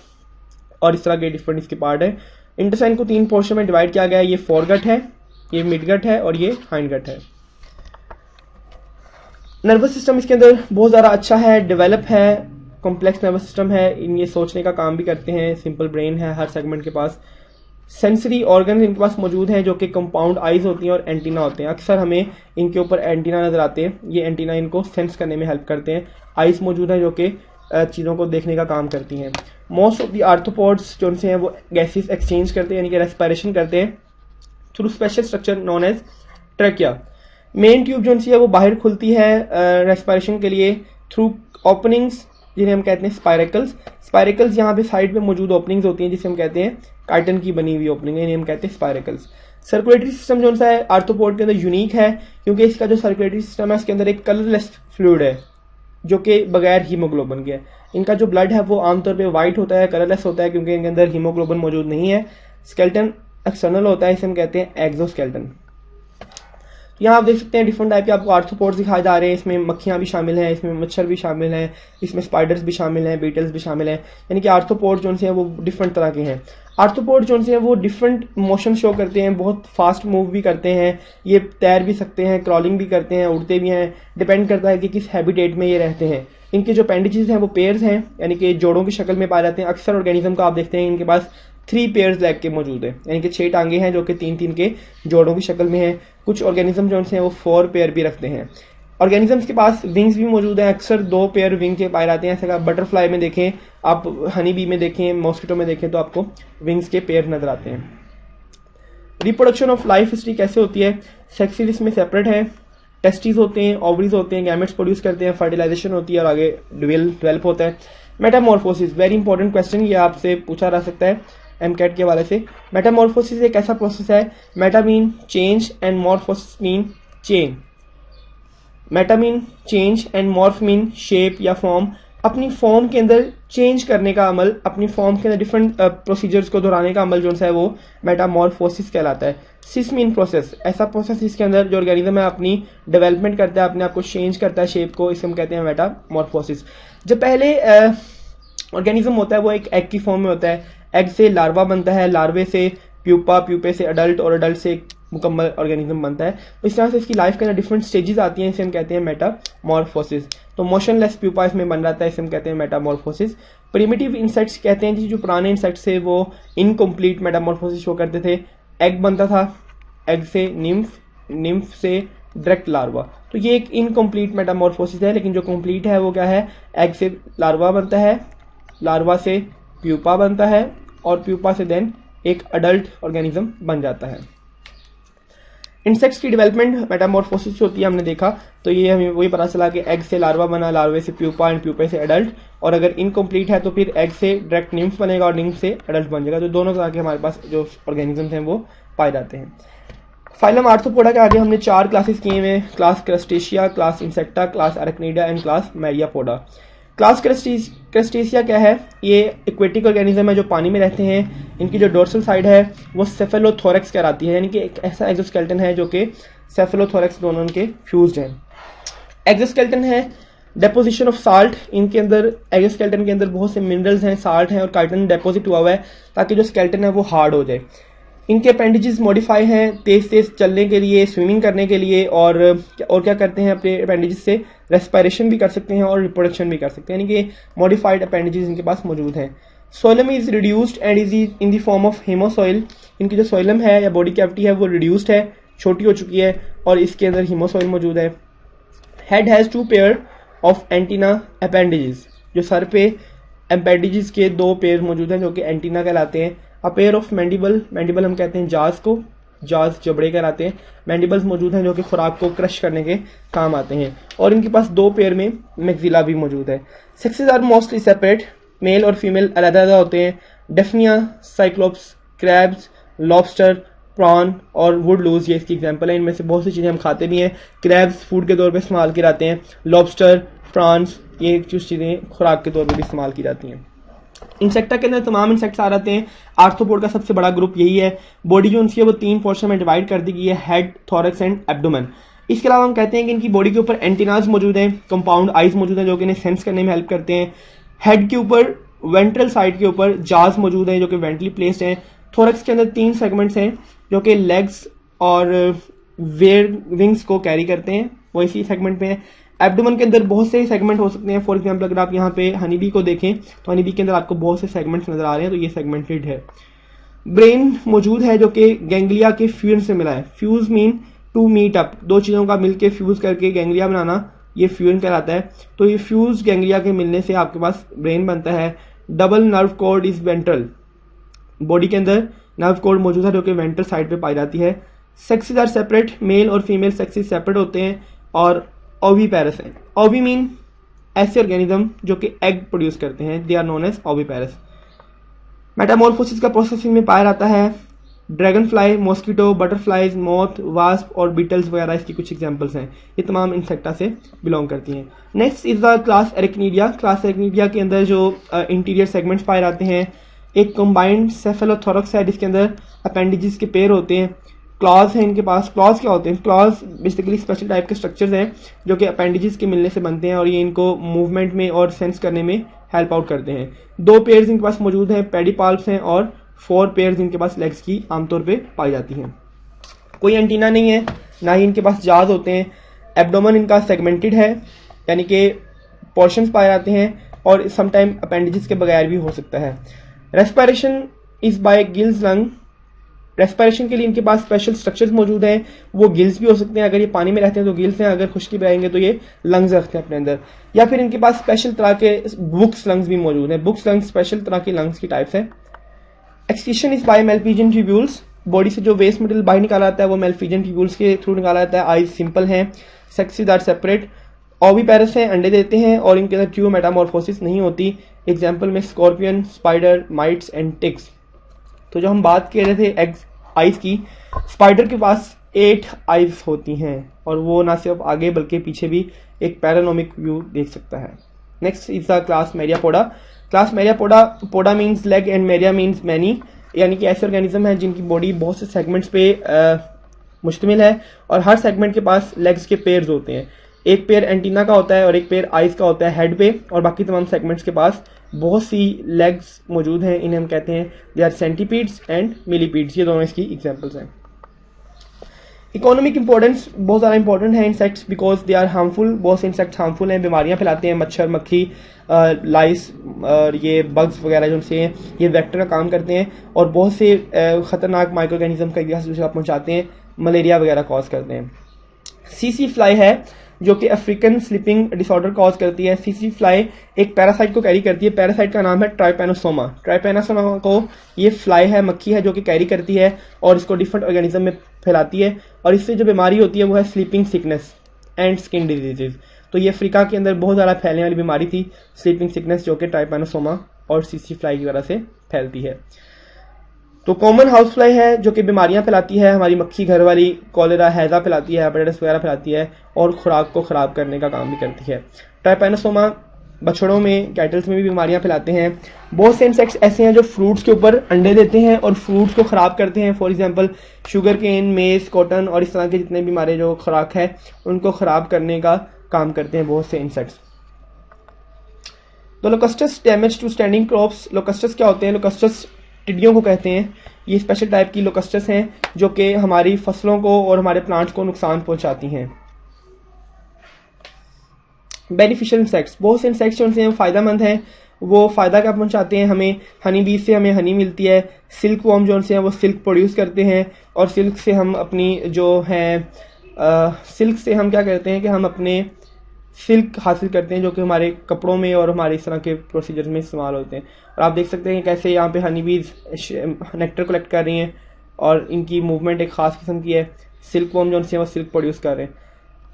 और इस तरह के डिफरेंट इसके पार्ट है। इंटेस्टाइन को 3 पोर्शन में डिवाइड किया गया है, ये फोरगट है, ये मिडगट है और ये हाइंडगट है। नर्वस सिस्टम इसके अंदर बहुत ज़्यादा अच्छा है, डेवलप है, कॉम्प्लेक्स नर्वस सिस्टम है, इन ये सोचने का काम भी करते हैं, सिंपल ब्रेन है हर सेगमेंट के पास। सेंसरी ऑर्गन इनके पास मौजूद हैं जो कि कंपाउंड आइज होती हैं और एंटीना होते हैं। अक्सर हमें इनके ऊपर एंटीना नजर आते हैं, ये एंटीना इनको सेंस करने में हेल्प करते हैं। आइज मौजूद है जो कि चीज़ों को देखने का काम करती हैं। मोस्ट ऑफ द आर्थ्रोपोड्स जो उनसे हैं वो गैसेस एक्सचेंज करते हैं, यानी कि रेस्पिरेशन करते हैं through special structure known as trachea. Main tube जो है वो बाहर खुलती है रेस्पिरेशन के लिए थ्रू ओपनिंग्स जिन्हें हम कहते हैं स्पाइरेकल्स। स्पाइरेकल्स यहाँ पे साइड पे मौजूद ओपनिंग्स होती हैं जिसे हम कहते हैं काइटन की बनी हुई ओपनिंग है, इन्हें हम कहते हैं स्पाइरेकल्स। सर्कुलेटरी सिस्टम जो सा है आर्थ्रोपोड के अंदर यूनिक है क्योंकि इसका जो सर्कुलेटरी सिस्टम है इसके अंदर एक कलरलेस फ्लूइड है जो कि बगैर हीमोग्लोबिन के है। इनका जो ब्लड है वो आमतौर पर वाइट होता है, कलरलेस होता है क्योंकि इनके अंदर हीमोग्लोबिन मौजूद नहीं है। स्केलेटन एक्सटर्नल होता है, इसे हम कहते हैं एक्सोस्केलेटन। यहाँ आप देख सकते हैं डिफरेंट टाइप के आपको आर्थ्रोपोड्स दिखाए जा रहे हैं। इसमें मक्खियाँ भी शामिल हैं, इसमें मच्छर भी शामिल हैं, इसमें स्पाइडर्स भी शामिल हैं, बीटल्स भी शामिल हैं। यानी कि आर्थ्रोपोड जो हैं वो डिफरेंट तरह के हैं। आर्थ्रोपोड जो हैं वो डिफरेंट मोशन शो करते हैं, बहुत फास्ट मूव भी करते हैं, ये तैर भी सकते हैं, क्रॉलिंग भी करते हैं, उड़ते भी हैं। डिपेंड करता है कि किस हैबिटेट में ये रहते हैं। इनके जो अपेंडिजेस हैं वो पेयर्स हैं, यानी कि जोड़ों की शक्ल में पाए जाते हैं। अक्सर ऑर्गेनिज्म का आप देखते हैं इनके पास 3 पेयर्स लेग के मौजूद है, यानी कि 6 टांगे हैं जो कि 3-3 के जोड़ों की शक्ल में हैं। कुछ ऑर्गेनिज्म जो हैं वो 4 पेयर भी रखते हैं। ऑर्गेनिजम्स के पास विंग्स भी मौजूद हैं, अक्सर 2 पेयर विंग के पाए जाते हैं। ऐसे बटरफ्लाई में देखें आप, हनी बी में देखें, मॉस्किटो में देखें तो आपको विंग्स के पेयर नजर आते हैं। रिप्रोडक्शन ऑफ लाइफ हिस्ट्री कैसे होती है? सेक्सेस इसमें सेपरेट है, टेस्टिस होते हैं, ओवरीज होते हैं, गैमेट्स प्रोड्यूस करते हैं, फर्टिलाइजेशन होती है और आगे डेवलप होता है। मेटामॉर्फोसिस, वेरी इंपॉर्टेंट क्वेश्चन, ये आपसे पूछा जा सकता है एमकेट के हवाले से। मेटामॉर्फोसिस एक ऐसा प्रोसेस है, meta mean change and morphosis mean change. Meta mean change and morph mean shape या फॉर्म। अपनी फॉर्म के अंदर चेंज करने का अमल, अपनी फॉर्म के अंदर डिफरेंट प्रोसीजर्स को दोहराने का अमल जो है वो मेटामॉर्फोसिस कहलाता है। सिस मीन प्रोसेस, ऐसा प्रोसेस जिसके अंदर जो ऑर्गेनिज्म है अपनी डेवलपमेंट करता है, अपने आप को चेंज करता है शेप को, इसे हम कहते हैं मेटामॉर्फोसिस। जो पहले ऑर्गेनिज्म होता है वो एक एग की फॉर्म में होता है। एग से लार्वा बनता है, लार्वे से प्यूपा, प्यूपे से अडल्ट और अडल्ट से मुकम्मल ऑर्गेनिज्म बनता है। तो इस तरह से इसकी लाइफ के अंदर डिफरेंट स्टेजेस आती हैं, इसे हम कहते हैं मेटामॉर्फोसिस। तो मोशनलेस प्यूपा इसमें बन जाता है, इसे हम कहते हैं मेटामॉर्फोसिस। प्रिमिटिव इंसेक्ट्स कहते हैं जो पुराने इंसेक्ट्स थे वो इनकम्प्लीट मेटामॉर्फोसिस शो करते थे। एग बनता था, एग से निम्फ, निम्फ से डायरेक्ट लार्वा, तो ये एक इनकम्प्लीट मेटामॉर्फोसिस है। लेकिन जो कंप्लीट है वो क्या है? एग से लार्वा बनता है, लार्वा से प्यूपा बनता है और प्यूपा से देन एक अडल्ट ऑर्गेनिज्म बन जाता है। इंसेक्ट्स की डेवलपमेंट मेटामॉर्फोसिस होती है, हमने देखा। तो ये हमें वही पता चला कि एग से लार्वा बना, लार्वे से प्यूपा एंड प्यूपे से अडल्ट, और अगर इनकम्प्लीट है तो फिर एग से डायरेक्ट निम्फ बनेगा और निम्फ से अडल्ट बन जाएगा। तो दोनों तरह के हमारे पास जो ऑर्गेनिज्म हैं वो पाए जाते हैं। फाइलम आर्थ्रोपोडा के आगे हमने 4 क्लासेस किए हुए हैं, class Crustacea, class Insecta, class Arachnida and class Myriapoda. Class Crustacea क्या है? ये एक्वेटिक ऑर्गेनिज्म है जो पानी में रहते हैं। इनकी जो डोर्सल साइड है वो सेफेलोथोरैक्स कहलाती है, यानी कि एक ऐसा एक्सोस्केलेटन है जो कि सेफेलोथोरैक्स दोनों उनके फ्यूज्ड हैं। एक्सोस्केलेटन है डेपोजिशन ऑफ साल्ट, इनके अंदर एक्सोस्केलेटन के अंदर बहुत से मिनरल्स हैं, साल्ट हैं और काइटिन डेपोजिट हुआ हुआ है ताकि जो स्केलेटन है वो हार्ड हो जाए। इनके अपेंडिजेस मॉडिफाई हैं तेज तेज चलने के लिए, स्विमिंग करने के लिए, और क्या करते हैं अपने अपेंडिजेस से रेस्पिरेशन भी कर सकते हैं और रिप्रोडक्शन भी कर सकते हैं, यानी कि मॉडिफाइड अपेंडिजेस इनके पास मौजूद हैं। Coelom is reduced and is in the form of haemocoel. इनकी जो सोइलम है या बॉडी कैविटी है वो रिड्यूस्ड है, छोटी हो चुकी है और इसके अंदर हीमोसॉइल मौजूद है। Head has 2 pair of antenna appendages, जो सर पे अपेंडिजेस के 2 पेयर मौजूद हैं जो कि एंटीना कहलाते हैं। A pair of mandible, mandible हम कहते हैं जाज को, जाज जबड़े कहलाते हैं। मैंडिबल्स मौजूद हैं जो कि खुराक को क्रश करने के काम आते हैं, और इनके पास 2 पेयर में मैक्सिला भी मौजूद है। Sexes are mostly separate, male और फीमेल अलग-अलग होते हैं। Daphnia, Cyclops, crabs, lobster, prawn और वुड लूज ये इसकी एग्जांपल है। इनमें से बहुत सी चीज़ें हम खाते भी हैं। क्रैब्स फूड के तौर पे इस्तेमाल किए जाते हैं, लॉबस्टर, प्रॉन्स ये कुछ चीज़ें खुराक के तौर पे भी इस्तेमाल की जाती हैं। इंसेक्टा के अंदर तमाम इंसेक्ट्स आ जाते हैं। आर्थ्रोपोड का सबसे बड़ा ग्रुप यही है। बॉडी जो उनकी है वो 3 पोर्शन में डिवाइड कर दी गई है, हेड, थोरैक्स एंड एब्डोमेन। इसके अलावा हम कहते हैं कि इनकी बॉडी के ऊपर एंटीनाज मौजूद हैं, कंपाउंड आइज मौजूद हैं जो कि इन्हें सेंस करने में हेल्प करते हैं। हेड के ऊपर वेंट्रल साइड के ऊपर जाज मौजूद हैं जो कि वेंट्रली प्लेस्ड हैं। थोरैक्स के अंदर 3 सेगमेंट्स हैं जो कि लेग्स और विंग्स को कैरी करते हैं, वो इसी सेगमेंट में है। एब्डोमेन के अंदर बहुत से सेगमेंट हो सकते हैं। फॉर एग्जांपल अगर आप यहाँ पे हनी बी को देखें तो हनी बी के अंदर आपको बहुत से सेगमेंट्स नजर आ रहे हैं, तो ये सेगमेंटेड है। ब्रेन मौजूद है जो कि गैंग्लिया के फ्यूजन से मिला है। Fuse mean to meet up, 2 चीज़ों का मिलकर फ्यूज करके गैंग्लिया बनाना, ये फ्यूजन कहलाता है। तो ये फ्यूज गैंग्लिया के मिलने से आपके पास ब्रेन बनता है। Double nerve cord is ventral, body के अंदर नर्व कॉर्ड मौजूद है जो कि वेंट्रल साइड पे पाई जाती है। सेक्सेस आर सेपरेट, मेल और फीमेल सेक्सेस सेपरेट होते हैं और ओविपेरस हैं। ओवी मीन ऐसे ऑर्गेनिज्म जो कि एग प्रोड्यूस करते हैं, they are known as oviparous. Metamorphosis का प्रोसेस में पाया जाता है। Dragonfly, mosquito, butterflies, moth, wasp और बीटल्स वगैरह इसकी कुछ एग्जांपल्स हैं। ये तमाम इंसेक्टा से बिलोंग करती हैं। Next is the class Arachnida. Class Arachnida के अंदर जो इंटीरियर सेगमेंट्स पाए जाते हैं, एक कंबाइंड सेफेलोथोरैक्स है जिसके अंदर अपेंडिजेस के पेयर होते हैं। क्लॉज है इनके पास। क्लॉज क्या होते हैं? क्लॉज बेसिकली स्पेशल टाइप के स्ट्रक्चर्स हैं जो कि अपेंडेजेस के मिलने से बनते हैं और ये इनको मूवमेंट में और सेंस करने में हेल्प आउट करते हैं। 2 पेयर्स इनके पास मौजूद हैं, पेडिपाल्प्स हैं, और 4 पेयर्स इनके पास लेग्स की आमतौर पे पाई जाती हैं। कोई एंटीना नहीं है, ना ही इनके पास जाज होते हैं। एब्डोमेन इनका सेगमेंटेड है, यानी कि पोर्शंस पाए जाते हैं, और समटाइम अपेंडेजेस के बगैर भी हो सकता है। Respiration is by gills lung. Respiration के लिए इनके पास स्पेशल स्ट्रक्चर्स मौजूद हैं, वो गिल्स भी हो सकते हैं, अगर ये पानी में रहते हैं तो गिल्स हैं, अगर खुश्की में रहेंगे तो ये लंग्स रखते हैं अपने अंदर। या फिर इनके पास स्पेशल तरह के बुक्स लंग्स भी मौजूद हैं। बुक्स लंग्स स्पेशल तरह के लंग्स की टाइप्स हैं। Excretion is by Malpighian tubules. Body से जो वेस्ट मटेरियल बाहर निकाला जाता है वो मेलफिजियन ट्यूब्यूल्स के थ्रू निकाला जाता है। आईज सिंपल हैं, सेक्सेस आर सेपरेट। ओविपेरस हैं, अंडे देते हैं और इनके अंदर ट्रू मेटामॉर्फोसिस नहीं होती। एग्जाम्पल में scorpion, spider, mites and ticks. तो जो हम बात कर रहे थे एग्स आइज की, स्पाइडर के पास 8 आइज होती हैं और वो ना सिर्फ आगे बल्कि पीछे भी एक पैरानोमिक व्यू देख सकता है। Next is the class Myriapoda. Class Myriapoda, poda means leg and myria means many, यानी कि ऐसे ऑर्गेनिज्म है जिनकी बॉडी बहुत से सेगमेंट्स पे मुश्तमिल है और हर सेगमेंट के पास लेग्स के पेयर्स होते हैं। एक पेयर एंटीना का होता है और एक पेयर आइज का होता है हेड पे, और बाकी तमाम सेगमेंट्स के पास बहुत सी लेग्स मौजूद हैं। इन्हें हम कहते हैं they are centipedes and millipedes. ये दोनों इसकी एग्जांपल्स हैं। इकोनॉमिक इंपॉर्टेंस बहुत ज़्यादा इंपॉर्टेंट है insects because they are harmful. बहुत से इंसेक्ट्स हार्मफुल हैं, बीमारियां फैलाते हैं। मच्छर, मक्खी, लाइस और ये बग्स वगैरह जो से हैं ये वेक्टर का काम करते हैं और बहुत से खतरनाक माइक्रो ऑर्गेनिज्म का एक दूसरे को पहुंचाते हैं, मलेरिया वगैरह कॉज करते हैं। सीसी फ्लाई है जो कि अफ्रीकन स्लीपिंग डिसऑर्डर कॉज करती है। सीसी फ्लाई एक पैरासाइट को कैरी करती है। पैरासाइट का नाम है ट्राइपेनोसोमा। ट्राइपेनोसोमा को ये फ्लाई है, मक्खी है जो कि कैरी करती है और इसको डिफरेंट ऑर्गेनिज्म में फैलाती है और इससे जो बीमारी होती है वो है sleeping sickness and skin diseases. तो ये अफ्रीका के अंदर बहुत ज़्यादा फैलने वाली बीमारी थी स्लीपिंग सिकनेस, जो कि ट्राइपेनोसोमा और सीसी फ्लाई की वजह से फैलती है। तो कॉमन हाउस फ्लाई है जो कि बीमारियां फैलाती है, हमारी मक्खी घर वाली, कॉलेरा, हैजा फैलाती है, हेपेटाइटिस वगैरह फैलाती है और खुराक को खराब करने का काम भी करती है। ट्राइपेनोसोमा बछड़ों में, कैटल्स में भी बीमारियां फैलाते हैं। बहुत से इंसेक्ट्स ऐसे हैं जो फ्रूट्स के ऊपर अंडे देते हैं और फ्रूट्स को खराब करते हैं। फॉर एग्जांपल शुगर केन, मेज, कॉटन और इस तरह के जितने भी हमारे जो खुराक है उनको खराब करने का काम करते हैं बहुत से इंसेक्ट्स। तो लोकस्टस डैमेज टू स्टैंडिंग क्रॉप्स। लोकस्टस क्या होते हैं? लोकस्टस टिड्डियों को कहते हैं। ये स्पेशल टाइप की लोकस्टस हैं जो कि हमारी फसलों को और हमारे प्लांट्स को नुकसान पहुंचाती हैं। बेनिफिशियल इंसेक्ट्स, बहुत से इंसेक्ट्स जो हैं फायदेमंद हैं। वो फायदा क्या पहुंचाते हैं हमें? हनी बीज से हमें हनी मिलती है। सिल्क वॉर्म जो हैं वो सिल्क प्रोड्यूस करते हैं और सिल्क से हम अपनी जो है सिल्क से हम क्या करते हैं कि हम अपने सिल्क हासिल करते हैं जो कि हमारे कपड़ों में और हमारे इस तरह के प्रोसीजर में इस्तेमाल होते हैं। और आप देख सकते हैं कैसे यहाँ पे हनी बीज नेक्टर कलेक्ट कर रही हैं और इनकी मूवमेंट एक खास किस्म की है। सिल्क वॉर्म जो हैं वो सिल्क प्रोड्यूस कर रहे हैं।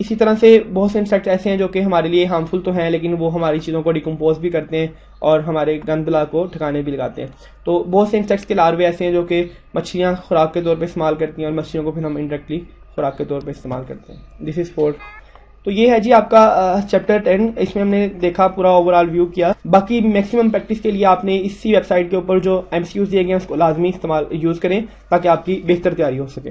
इसी तरह से बहुत से इंसेक्ट ऐसे हैं जो कि हमारे लिए हार्मफुल तो हैं लेकिन वो हमारी चीज़ों को डिकम्पोज भी करते हैं और हमारे गंदला को ठिकाने भी लगाते हैं। तो बहुत से इंसेक्ट्स के लार्वे ऐसे हैं जो कि मछलियाँ खुराक के तौर पर इस्तेमाल करती हैं और मछलियों को फिर हम इंडायरेक्टली खुराक के तौर पर इस्तेमाल करते हैं। This is 4। तो ये है जी आपका चैप्टर 10। इसमें हमने देखा, पूरा ओवरऑल व्यू किया। बाकी मैक्सिमम प्रैक्टिस के लिए आपने इसी वेबसाइट के ऊपर जो MCQs दिए गए हैं उसको लाजमी इस्तेमाल यूज़ करें ताकि आपकी बेहतर तैयारी हो सके।